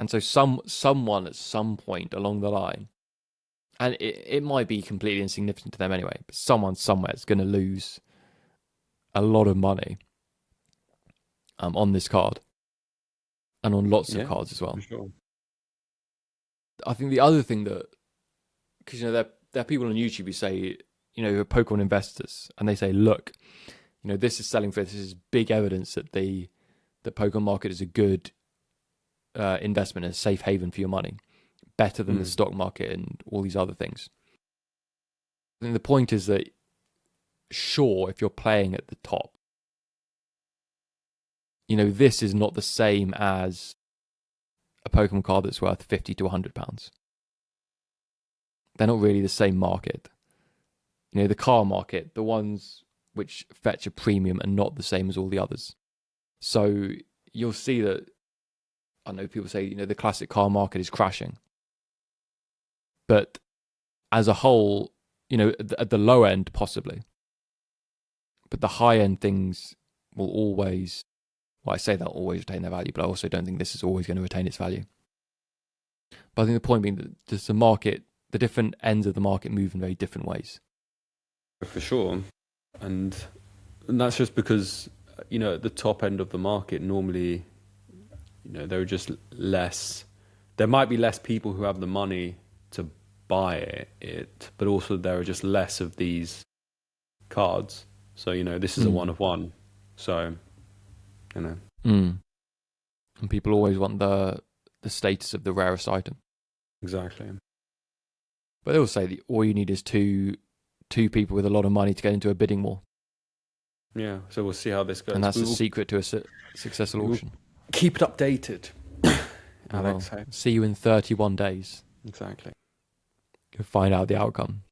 And so someone at some point along the line, and it might be completely insignificant to them anyway, but someone somewhere is going to lose a lot of money on this card. And on lots of cards as well. For sure. I think the other thing that, because there are people on YouTube who say, who are Pokemon investors, and they say, look, this is selling for this is big evidence that the Pokemon market is a good investment, a safe haven for your money, better than the stock market and all these other things. I think the point is that, sure, if you're playing at the top, this is not the same as a Pokemon card that's worth £50 to £100. They're not really the same market. The car market, the ones which fetch a premium are not the same as all the others. So you'll see that, I know people say, the classic car market is crashing. But as a whole, at the low end, possibly. But the high end things will always... Well, I say they'll always retain their value, but I also don't think this is always going to retain its value. But I think the point being that just the market, the different ends of the market move in very different ways. For sure. And that's just because, at the top end of the market, normally, there are just less... There might be less people who have the money to buy it, but also there are just less of these cards. So, this is a one of one. So... And people always want the status of the rarest item. Exactly. But they will say that all you need is two people with a lot of money to get into a bidding war. Yeah, so we'll see how this goes. And that's the secret to a successful auction. Keep it updated. Alex. See you in 31 days. Exactly. to find out the outcome.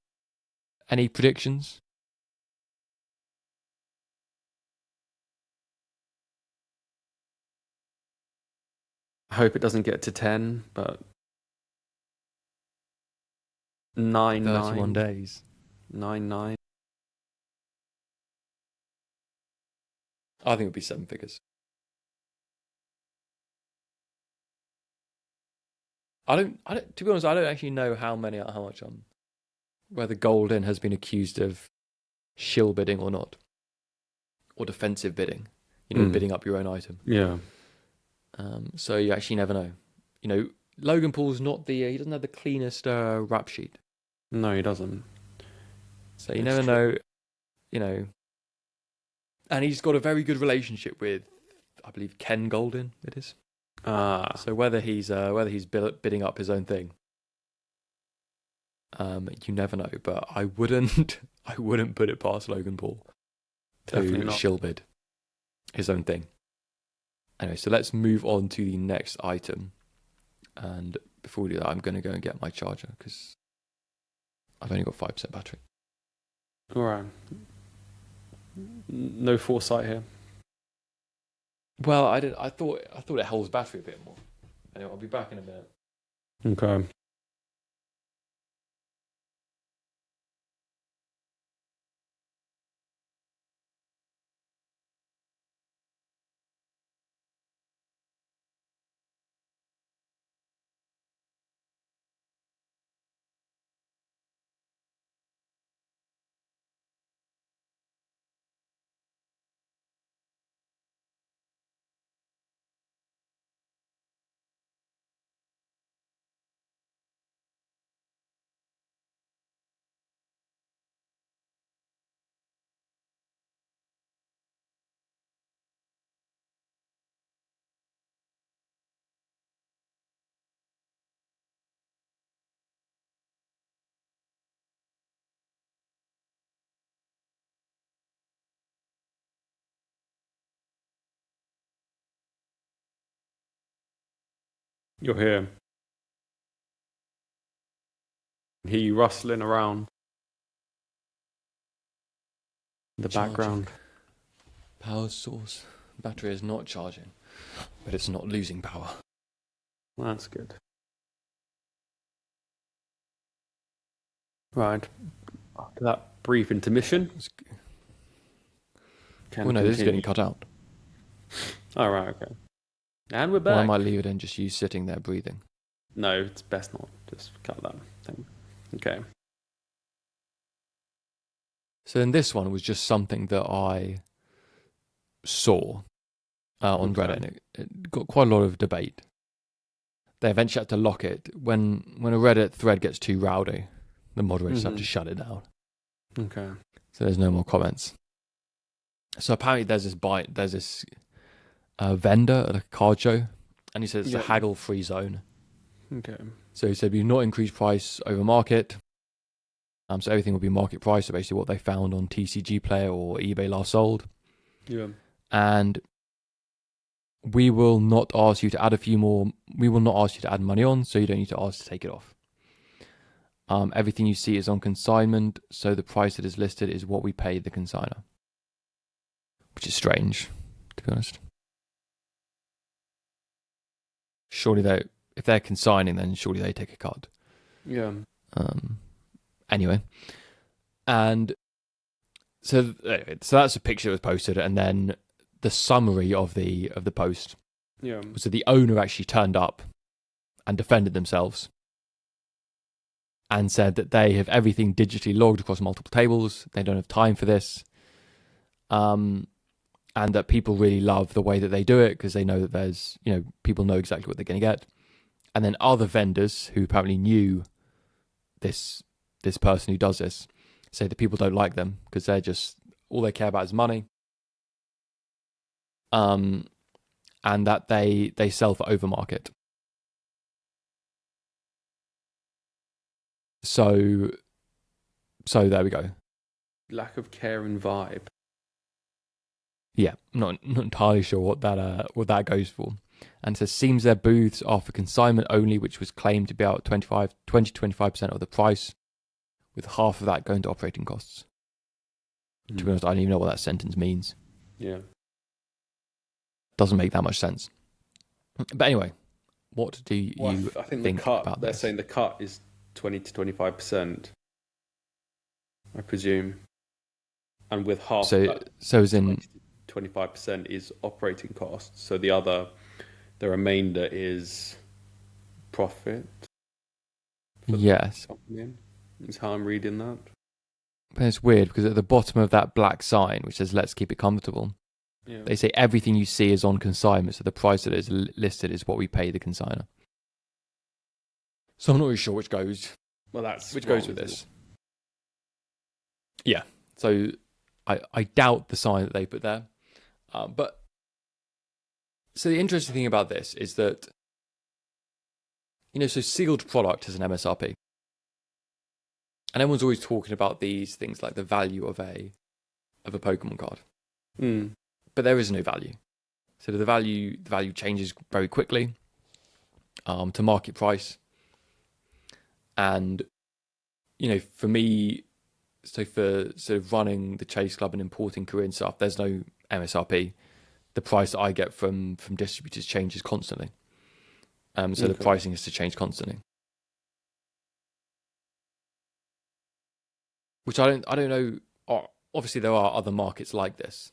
Any predictions? I hope it doesn't get to 10, but 9 31 9 days. 9 9. I think it would be 7 figures. I don't. To be honest, I don't actually know how much whether Goldin has been accused of shill bidding or not, or defensive bidding. Bidding up your own item. Yeah. So you actually never know. Logan Paul's not he doesn't have the cleanest rap sheet. No, he doesn't. So you never know. And he's got a very good relationship with, I believe, Ken Goldin. It is. So whether he's bidding up his own thing, you never know. But I wouldn't put it past Logan Paul to shill bid his own thing. Anyway, so let's move on to the next item. And before we do that, I'm going to go and get my charger because I've only got 5% battery. All right. No foresight here. Well, I thought it holds battery a bit more. Anyway, I'll be back in a minute. Okay. You're here. I hear you rustling around in the background. Power source. Battery is not charging, but it's not losing power. That's good. Right. After that brief intermission. This is getting cut out. All right, okay. And we're back. Or I might leave it in just you sitting there breathing. No, it's best not. Just cut that thing. Okay. So then this one was just something that I saw on Reddit. And it got quite a lot of debate. They eventually had to lock it. When a Reddit thread gets too rowdy, the moderators have to shut it down. Okay. So there's no more comments. So apparently there's this vendor at a card show, and he says it's a haggle-free zone. Okay. So he said we've not increased price over market. So everything will be market price. So basically what they found on TCG Player or eBay last sold. Yeah. And we will not ask you to add we will not ask you to add money on, so you don't need to ask to take it off. Everything you see is on consignment, so the price that is listed is what we pay the consigner. Which is strange, to be honest. Surely if they're consigning, then surely they take a cut. Yeah. Anyway, and so that's a picture that was posted, and then the summary of the post. Yeah. So the owner actually turned up and defended themselves and said that they have everything digitally logged across multiple tables. They don't have time for this. And that people really love the way that they do it because they know that there's, people know exactly what they're going to get. And then other vendors who apparently knew this person who does this say that people don't like them because they're just, all they care about is money. And that they sell for overmarket. So there we go. Lack of care and vibe. Yeah, not entirely sure what that goes for. And it says, seems their booths are for consignment only, which was claimed to be about 20-25% of the price, with half of that going to operating costs. To be honest, I don't even know what that sentence means. Yeah. Doesn't make that much sense. But anyway, what do you I think think the cut, about they're this? saying the cut is 20 to 25%, I presume. And with half So as in 25% is operating costs. So the remainder is profit for the yes. company. Is how I'm reading that. But it's weird because at the bottom of that black sign, which says "Let's keep it comfortable," Yeah. they say everything you see is on consignment, so the price that is listed is what we pay the consigner. So I'm not really sure which goes with this. Yeah. So I doubt the sign that they put there. But so the interesting thing about this is that, so sealed product has an MSRP. And everyone's always talking about these things like the value of a Pokemon card. But there is no value. So the value changes very quickly to market price. And, for me, so for sort of running the Chase Club and importing Korean stuff, there's no MSRP. The price that I get from distributors changes constantly. So the pricing has to change constantly. Which I don't know. Obviously, there are other markets like this.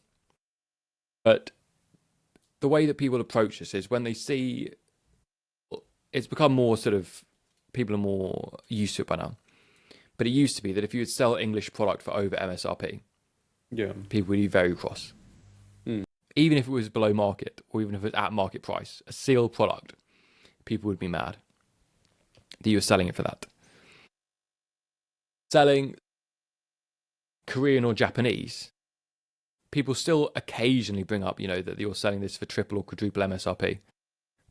But the way that people approach this is when they see, it's become more sort of, people are more used to it by now. But it used to be that if you would sell English product for over MSRP, people would be very cross. Even if it was below market, or even if it was at market price, a sealed product, people would be mad that you were selling it for that. Selling Korean or Japanese, people still occasionally bring up, that you're selling this for triple or quadruple MSRP,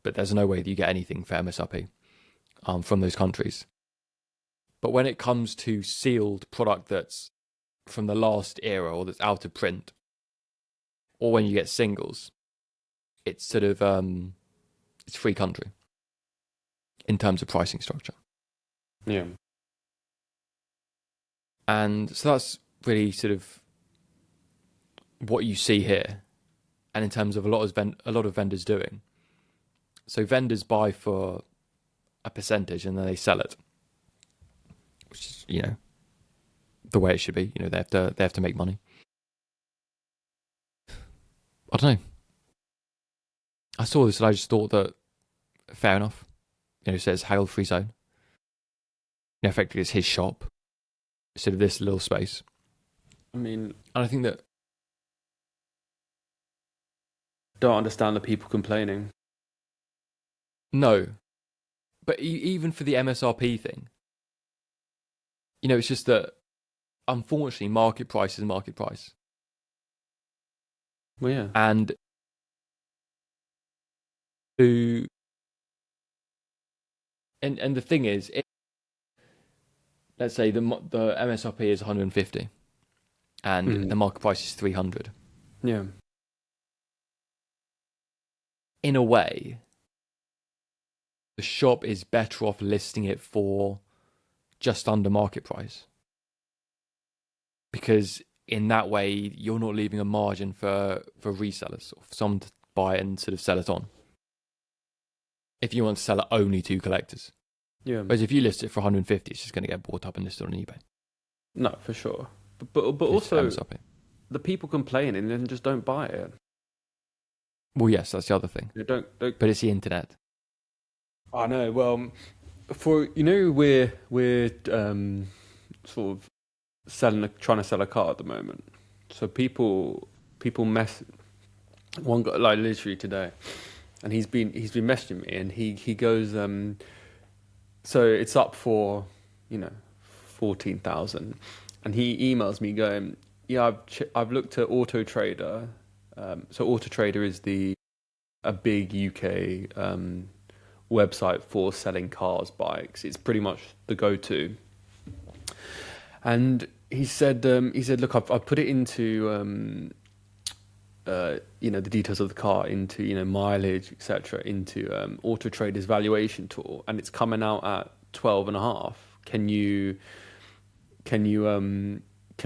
but there's no way that you get anything for MSRP from those countries. But when it comes to sealed product that's from the last era or that's out of print, or when you get singles, it's sort of it's free country in terms of pricing structure. Yeah. And so that's really sort of what you see here, and in terms of a lot of vendors doing. So vendors buy for a percentage and then they sell it, which is the way it should be. They have to make money. I don't know. I saw this and I just thought that fair enough. It says Hail Free Zone. Effectively, it's his shop instead of this little space. I mean, and I think that don't understand the people complaining. No, but even for the MSRP thing, it's just that unfortunately market price is market price. Well, yeah, and the thing is, let's say the MSRP is 150, and the market price is 300. Yeah. In a way, the shop is better off listing it for just under market price. Because in that way, you're not leaving a margin for resellers or for someone to buy it and sort of sell it on. If you want to sell it only to collectors. Yeah. Whereas if you list it for 150, it's just going to get bought up and listed on eBay. No, for sure. But also, the people complaining and then just don't buy it. Well, yes, that's the other thing. Don't. But it's the internet. I know. Well, we're sort of trying to sell a car at the moment. So people mess. One guy, like literally today, and he's been messaging me, and he goes, so it's up for 14,000, and he emails me going, yeah, I've looked at Auto Trader. So Auto Trader is a big UK website for selling cars, bikes. It's pretty much the go-to. And he said, look, I've put it into the details of the car into, mileage, etc., into Auto Trader's valuation tool, and it's coming out at 12.5. Can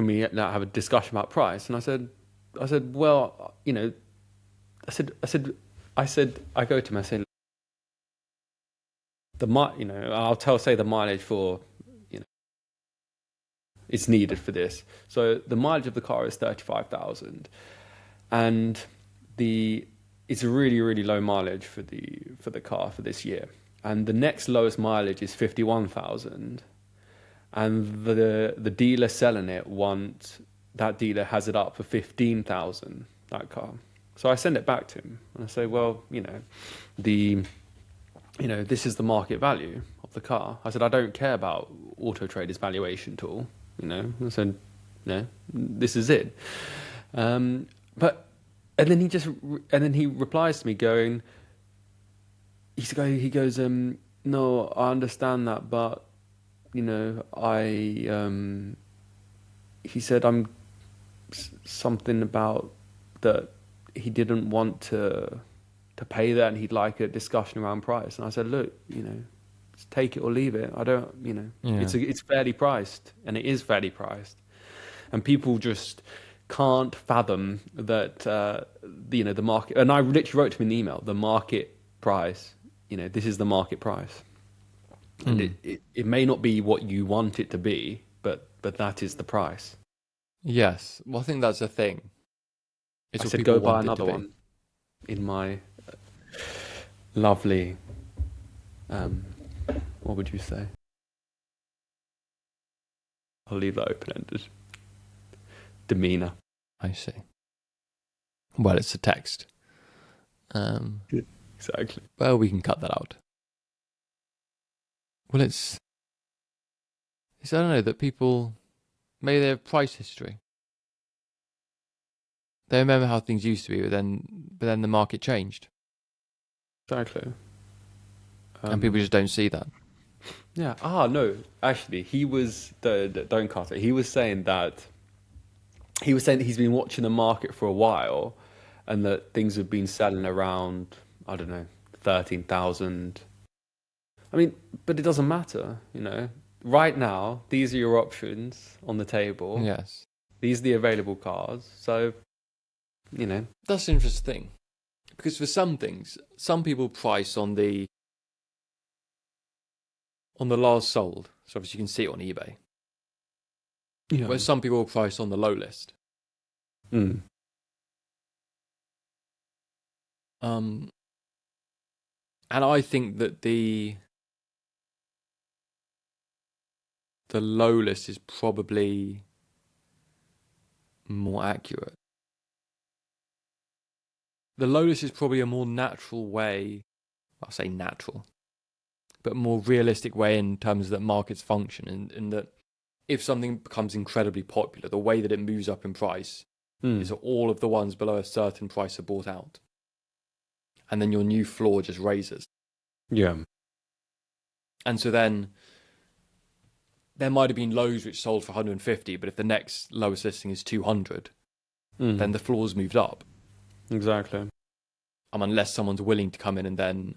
we now have a discussion about price? And I said, well, I go to him, I say, say the mileage for, it's needed for this. So the mileage of the car is 35,000, and it's a really, really low mileage for the car for this year. And the next lowest mileage is 51,000, and the dealer selling it that dealer has it up for 15,000, that car. So I send it back to him and I say, well, this is the market value of the car. I said, I don't care about Auto Trader's valuation tool. I said, no, this is it. And then he replies to me going, he goes, no, I understand that, but he said something about that he didn't want to pay that, and he'd like a discussion around price. And I said, look, take it or leave it. I don't, it's fairly priced, and it is fairly priced, and people just can't fathom that. The market. And I literally wrote to him in the email, the market price. This is the market price, and it may not be what you want it to be, but that is the price. Yes, well, I think that's the thing. I said, go buy another one in my lovely, what would you say? I'll leave that open-ended. Demeanor. I see. Well, it's a text. Exactly. Well, we can cut that out. Well, it's I don't know, that people, maybe they have price history. They remember how things used to be, but then the market changed. Exactly. And people just don't see that. Yeah. No. Actually, he was don't cut it. He was saying that he's been watching the market for a while, and that things have been selling around, I don't know, 13,000. I mean, but it doesn't matter, Right now, these are your options on the table. Yes. These are the available cars. So, That's an interesting thing. Because for some things, some people price on the last sold. So obviously you can see it on eBay. Yeah. Whereas some people price on the low list. Mm. And I think that the low list is probably more accurate. The low list is probably a more natural way, I'll say natural, but more realistic way in terms that markets function, in that if something becomes incredibly popular, the way that it moves up in price is that all of the ones below a certain price are bought out. And then your new floor just raises. Yeah. And so then there might have been lows which sold for 150, but if the next lowest listing is 200, then the floor's moved up. Exactly. Unless someone's willing to come in and then,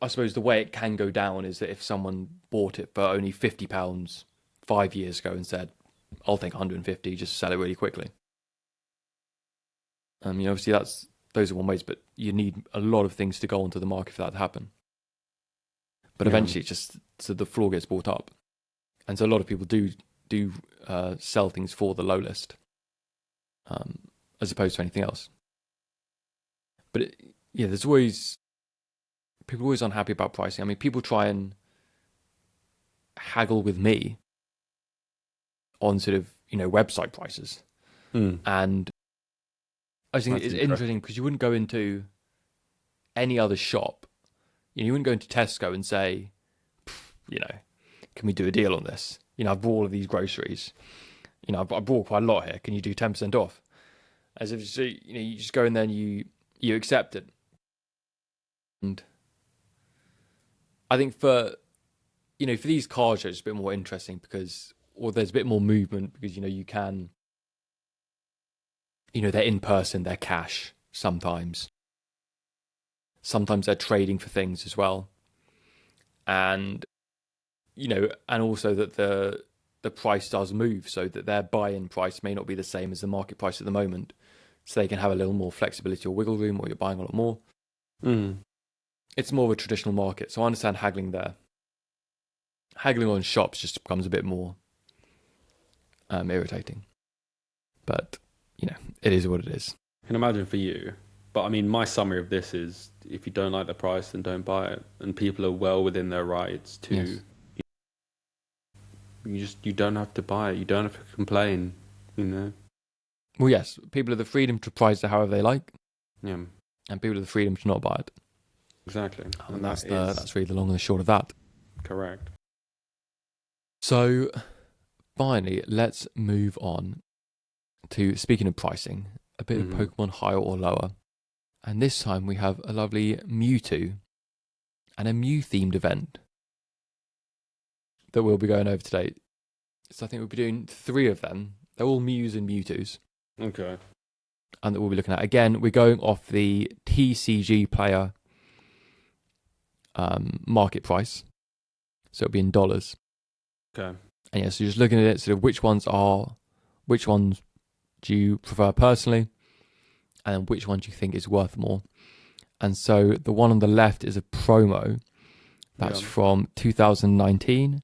I suppose the way it can go down is that if someone bought it for only £50 5 years ago and said, I'll take 150, just sell it really quickly. Obviously those are one ways, but you need a lot of things to go onto the market for that to happen. But eventually it's just, so the floor gets bought up. And so a lot of people do sell things for the low list, as opposed to anything else. But there's always, people are always unhappy about pricing. I mean, people try and haggle with me on sort of, website prices. And I think it's interesting because you wouldn't go into any other shop. You wouldn't go into Tesco and say, can we do a deal on this? I've bought all of these groceries. I bought quite a lot here. Can you do 10% off? As if you just go in there and you accept it. And I think for these car shows, it's a bit more interesting because, or there's a bit more movement because, you can they're in person, they're cash sometimes. Sometimes they're trading for things as well. And, and also that the price does move, so that their buy-in price may not be the same as the market price at the moment. So they can have a little more flexibility or wiggle room, or you're buying a lot more. It's more of a traditional market. So I understand haggling there. Haggling on shops just becomes a bit more irritating. But, it is what it is. I can imagine for you. But I mean, my summary of this is, if you don't like the price, then don't buy it. And people are well within their rights to... Yes. You don't have to buy it. You don't have to complain, Well, yes, people have the freedom to price it however they like. Yeah. And people have the freedom to not buy it. Exactly. And that's really the long and the short of that. Correct. So, finally, let's move on to, speaking of pricing, a bit of Pokemon higher or lower. And this time we have a lovely Mewtwo and a Mew-themed event that we'll be going over today. So I think we'll be doing 3 of them. They're all Mews and Mewtwo's. Okay. And that we'll be looking at. Again, we're going off the TCG player market price. So it'll be in dollars. Okay. And yeah, so you're just looking at it, sort of which ones do you prefer personally? And then which one do you think is worth more? And so the one on the left is a promo that's from 2019.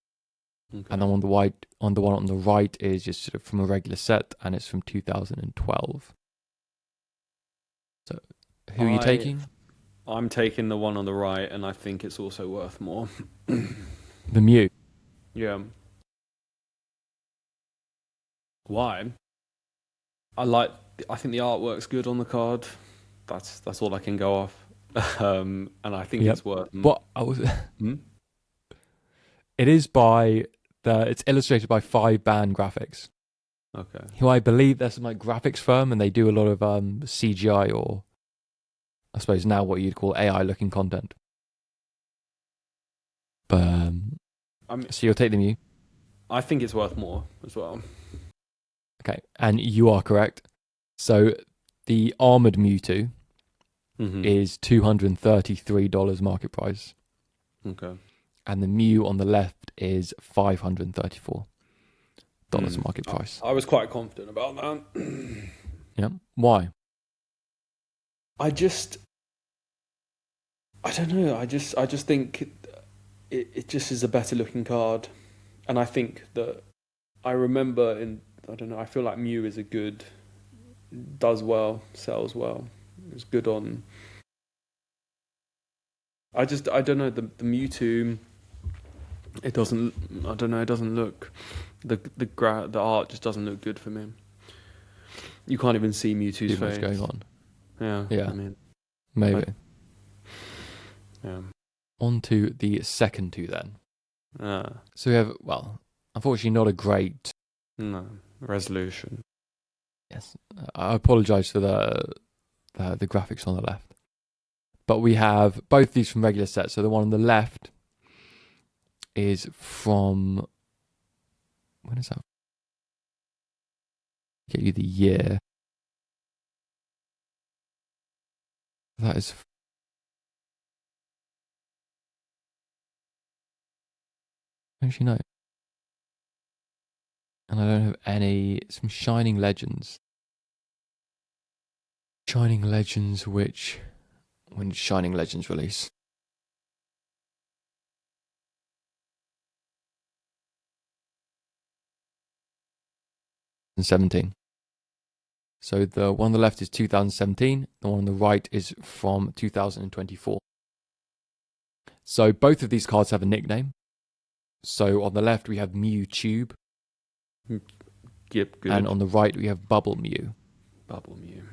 Okay. And then on the one on the right is just sort of from a regular set, and it's from 2012. So who are you taking? I'm taking the one on the right, and I think it's also worth more. The Mew. Yeah. Why? I think the artwork's good on the card. That's all I can go off. And I think it's worth. What I was. It is it's illustrated by 5-Band Graphics. Okay. Who I believe they're some graphics firm, and they do a lot of CGI, or I suppose now what you'd call AI looking content. But so you'll take the Mew. I think it's worth more as well. Okay, and you are correct. So the Armored Mewtwo is $233 market price. Okay. And the Mew on the left is $534 market price. I was quite confident about that. Yeah. Why? I don't know. I just think it just is a better looking card, and I think that I remember I feel like Mew is does well, sells well. It's good on. I don't know, the Mewtwo. It doesn't. I don't know. It doesn't look. The art just doesn't look good for me. You can't even see Mewtwo's face. Too much going on. Yeah. I mean, maybe. Yeah. On to the second 2 then. So we have, unfortunately, not a great. No resolution. Yes, I apologise for the graphics on the left, but we have both these from regular sets. So the one on the left is from, when is that? Get you the year. That is. Don't you know? And I don't have some Shining Legends. Shining Legends, when did Shining Legends release? In 2017. So the one on the left is 2017. The one on the right is from 2024. So both of these cards have a nickname. So on the left we have Mewtube. Yep, good. And on the right we have Bubble Mew. Bubble Mew.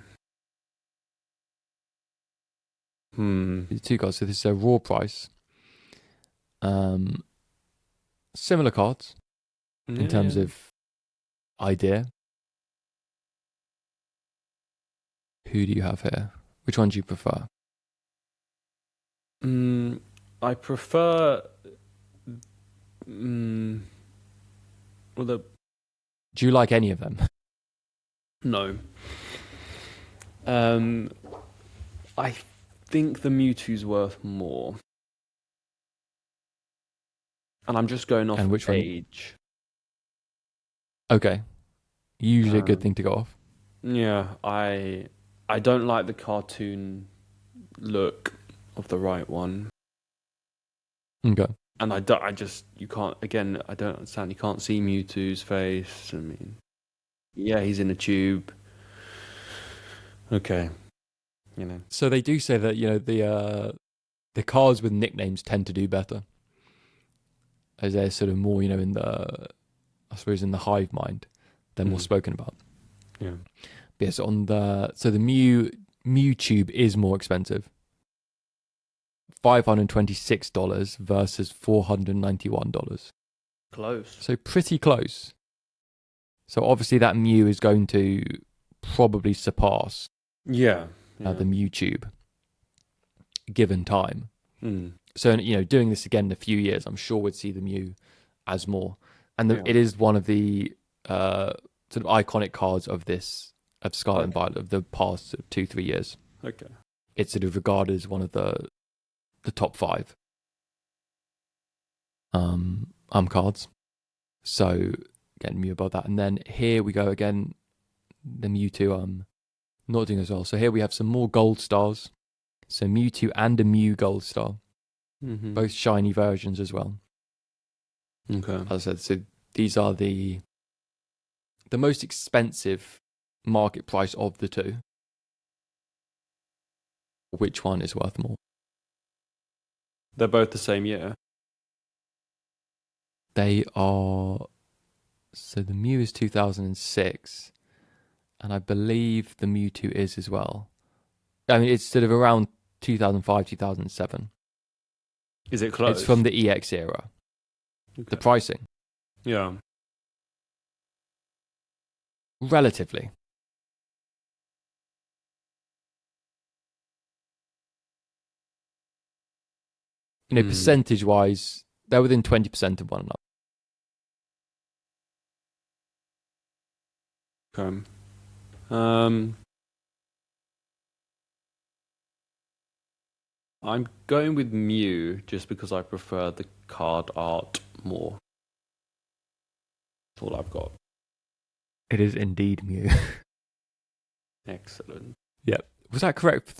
These 2 cards. So this is a raw price. Similar cards in terms of idea. Who do you have here? Which one do you prefer? I prefer. Do you like any of them? No. Um, I think the Mewtwo's worth more, and I'm just going off And which one? age. Okay. Usually a good Um, thing to go off. yeah, I don't like the cartoon look of the right one, Okay. and I just you can't again. I don't understand. You can't see Mewtwo's face. I mean, yeah, he's in a tube. Okay, you know. So they do say that, the cards with nicknames tend to do better. As they're sort of more, in the, I suppose, in the hive mind, they're more spoken about. Yeah. But yes, so the Mewtube is more expensive. $526 versus $491. Close. So pretty close. So obviously that Mew is going to probably surpass Yeah. the Mewtube given time. Mm. So, doing this again in a few years, I'm sure we'd see the Mew as more. And it is one of the sort of iconic cards of Scarlet and Violet of the past 2-3 years. Okay. It's sort of regarded as one of the top 5 cards. So again, Mew above that. And then here we go again, the Mewtwo not doing as well. So here we have some more gold stars. So Mewtwo and a Mew gold star. Mm-hmm. Both shiny versions as well. Okay. As I said, so these are the most expensive market price of the two. Which one is worth more? They're both the same year. They are. So the Mew is 2006, and I believe the Mewtwo is as well. I mean, it's sort of around 2005, 2007. Is it close? It's from the EX era. Okay. The pricing, Yeah. relatively. Percentage-wise, they're within 20% of one another. Okay. I'm going with Mew just because I prefer the card art more. That's all I've got. It is indeed Mew. Excellent. Yep. Was that correct?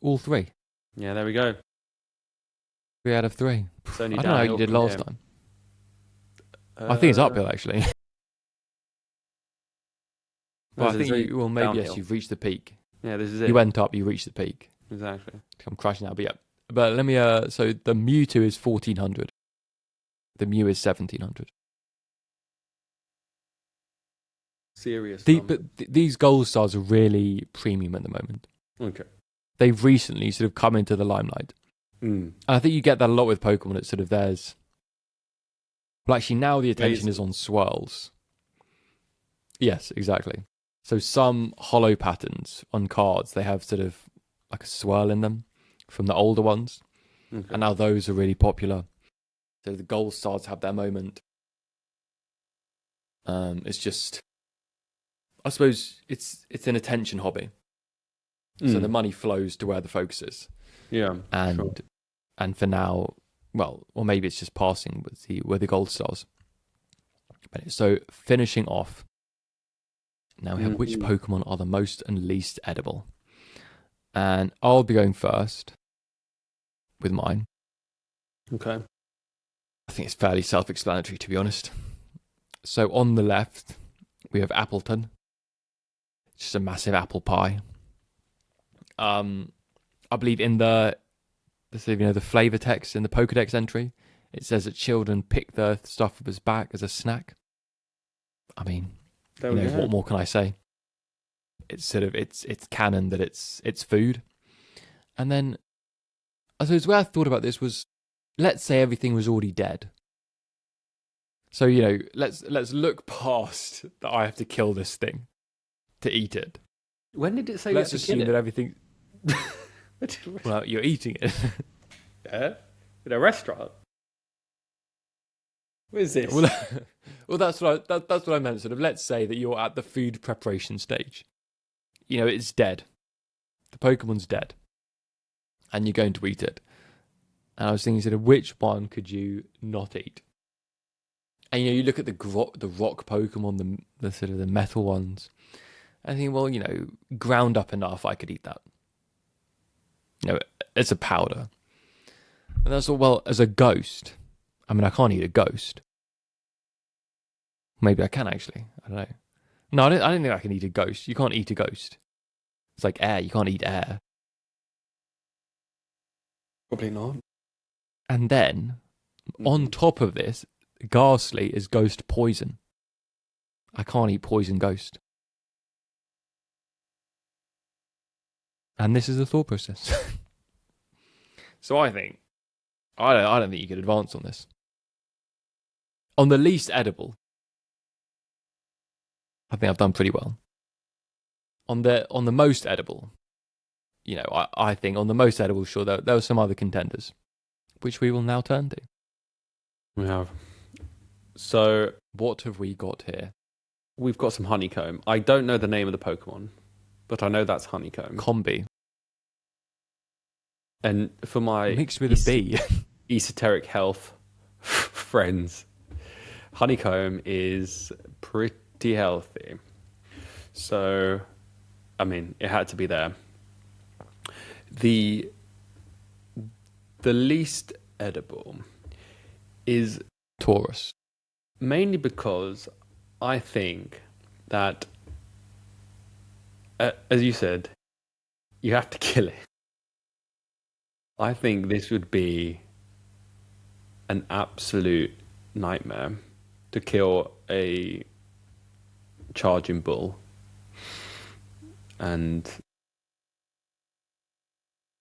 All three? Yeah, there we go. 3 out of 3. It's I only don't know how you downhill did from last here. time. I think it's uphill, actually. Well, I think maybe downhill. yes, you've reached the peak. Yeah, this is it. You went up, you reached the peak. Exactly. I'm crashing now, but yeah. But let me, so the Mewtwo is 1400. The Mew is 1700. Serious. But these gold stars are really premium at the moment. Okay. They've recently sort of come into the limelight. And I think you get that a lot with Pokemon. It's sort of theirs. Well, actually, now the attention is on swirls. Yes, exactly. So some hollow patterns on cards, they have sort of like a swirl in them from the older ones. Okay. And now those are really popular. So the gold stars have their moment. It's just, I suppose it's an attention hobby. So the money flows to where the focus is. Yeah. And for now, well, or maybe it's just passing with the gold stars. So finishing off, now we have which Pokemon are the most and least edible. And I'll be going first with mine. Okay. I think it's fairly self-explanatory, to be honest. So on the left, we have Appleton. Just a massive apple pie. I believe in the flavor text in the Pokedex entry, it says that children pick the stuff up his back as a snack. I mean, what more can I say? It's sort of it's canon that it's food. And then, I suppose the way I thought about this was, let's say everything was already dead. So let's look past that I have to kill this thing to eat it. When did it say? Let's assume that everything. Well, you're eating it. Yeah, in a restaurant. What is this? Well, that's what I meant. Sort of, let's say that you're at the food preparation stage. It's dead. The Pokemon's dead, and you're going to eat it. And I was thinking, sort of, which one could you not eat? And you look at the rock Pokemon, the sort of the metal ones. I think, well, ground up enough, I could eat that. It's a powder. And that's all. Well, as a ghost, I mean, I can't eat a ghost. Maybe I can actually. I don't know. No, I don't think I can eat a ghost. You can't eat a ghost. It's like air. You can't eat air. Probably not. And then, on top of this, Ghastly is ghost poison. I can't eat poison ghost. And this is the thought process. So I think, I don't think you could advance on this. On the least edible, I think I've done pretty well. On the most edible, I think on the most edible, sure, there were some other contenders, which we will now turn to. We have. So, what have we got here? We've got some honeycomb. I don't know the name of the Pokemon, but I know that's honeycomb. Combi. And for my mixed with a B, esoteric health friends, honeycomb is pretty healthy. So, I mean, it had to be there. The least edible is Taurus. Mainly because I think that, as you said, you have to kill it. I think this would be an absolute nightmare to kill a charging bull. And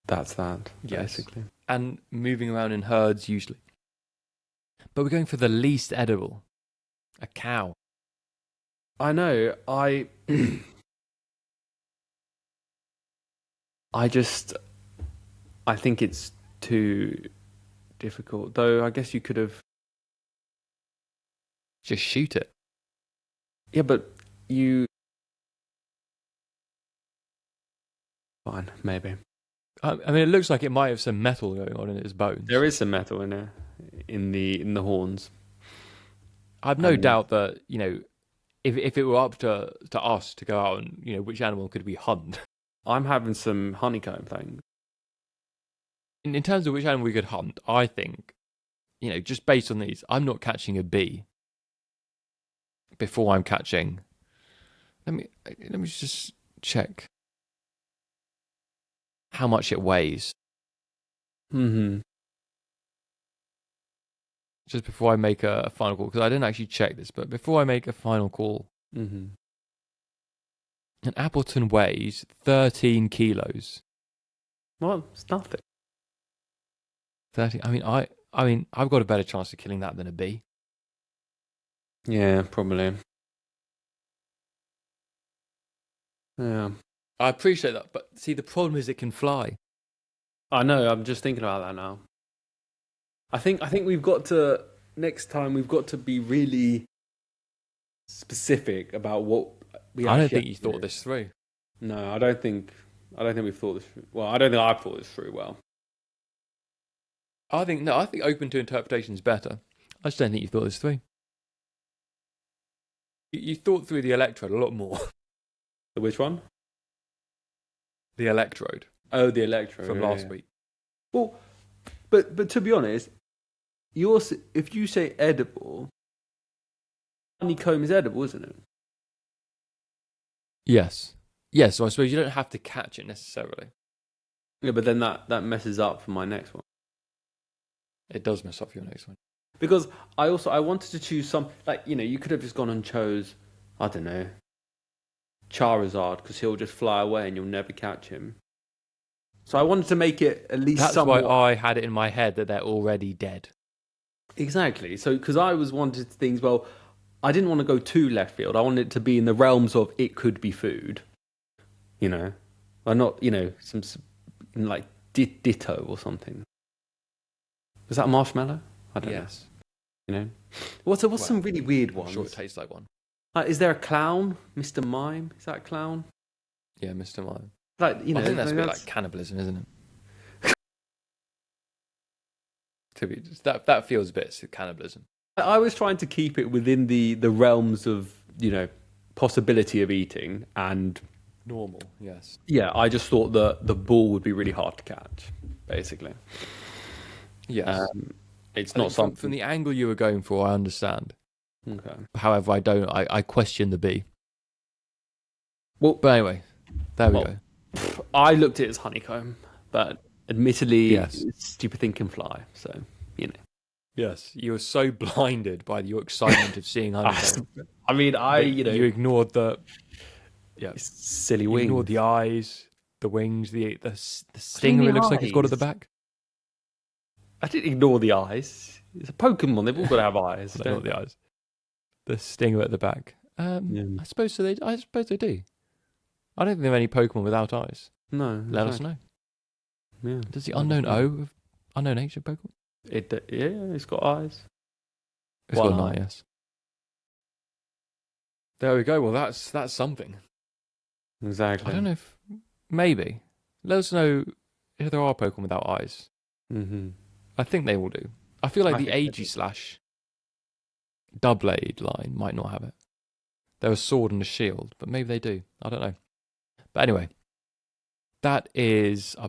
that's that, basically. And moving around in herds, usually. But we're going for the least edible. A cow. I know. I think it's too difficult. Though I guess you could have just shoot it. Yeah, but fine, maybe. I mean, it looks like it might have some metal going on in its bones. There is some metal in it, in the horns. I've no doubt that if it were up to us to go out and which animal could we hunt. I'm having some honeycomb things. In terms of which animal we could hunt, I think, just based on these, I'm not catching a bee before I'm catching. Let me just check how much it weighs. Mm-hmm. Just before I make a final call, because I didn't actually check this, but before I make a final call, mm-hmm. An Appleton weighs 13 kilos. Well, it's nothing. 30. I mean, I've got a better chance of killing that than a bee. Yeah, probably. Yeah. I appreciate that, but see, the problem is it can fly. I know. I'm just thinking about that now. I think we've got to next time. We've got to be really specific about what we. I don't think you thought this through. No, I don't think we've thought this through. Well, I don't think I've thought this through well. I think open to interpretation is better. I just don't think you thought this through. You thought through the electrode a lot more. Which one? The electrode. Oh, the electrode from last week. Well, but to be honest, if you say edible, honeycomb is edible, isn't it? Yes. Yes, so I suppose you don't have to catch it necessarily. Yeah, but then that messes up for my next one. It does mess up for your next one. Because I wanted to choose some, you could have just gone and chose, I don't know, Charizard, because he'll just fly away and you'll never catch him. So I wanted to make it at least That's somewhat... why I had it in my head that they're already dead. Exactly. So, because I wanted things, well, I didn't want to go too left field. I wanted it to be in the realms of it could be food. Or not, some like Ditto or something. Was that marshmallow? I don't know. What's some really weird ones? I'm sure it tastes like one. Is there a clown? Mr. Mime? Is that a clown? Yeah, Mr. Mime. Like, I think that's a bit like cannibalism, isn't it? That feels a bit cannibalism. I was trying to keep it within the realms of, possibility of eating, and Normal, yes. yeah, I just thought that the ball would be really hard to catch, basically. Yes. It's I not think something. from the angle you were going for, I understand. Okay. However, I question the bee. Well, But anyway, there we go. I looked at it as honeycomb, but admittedly, Yes. stupid thing can fly. So, Yes, you were so blinded by your excitement of seeing honeycomb. I mean, You ignored the silly you wings. ignored the eyes, the wings, the stinger. It looks like it's got at the eyes? back. I didn't ignore the eyes. It's a Pokemon. They've all got to have eyes. Not the eyes. The stinger at the back. I suppose so. I suppose they do. I don't think there are any Pokemon without eyes. No. Let us know. Yeah. Does the unknown O of unknown ancient Pokemon? It's got eyes. It's got an eye, yes. There we go. Well, that's something. Exactly. I don't know if maybe. Let us know if there are Pokemon without eyes. Mm-hmm. I think they all do. I feel like the Aegislash Doublade line might not have it. They're a sword and a shield, but maybe they do. I don't know. But anyway, I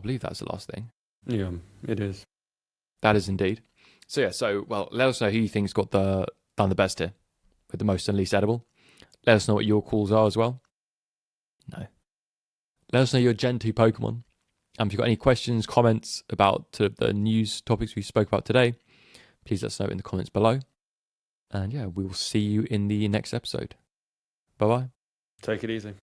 believe that's the last thing. Yeah, it is. That is indeed. So yeah, let us know who you think's got done the best here, with the most and least edible. Let us know what your calls are as well. No. Let us know your Gen 2 Pokemon. And if you've got any questions, comments about the news topics we spoke about today, please let us know in the comments below. And yeah, we will see you in the next episode. Bye-bye. Take it easy.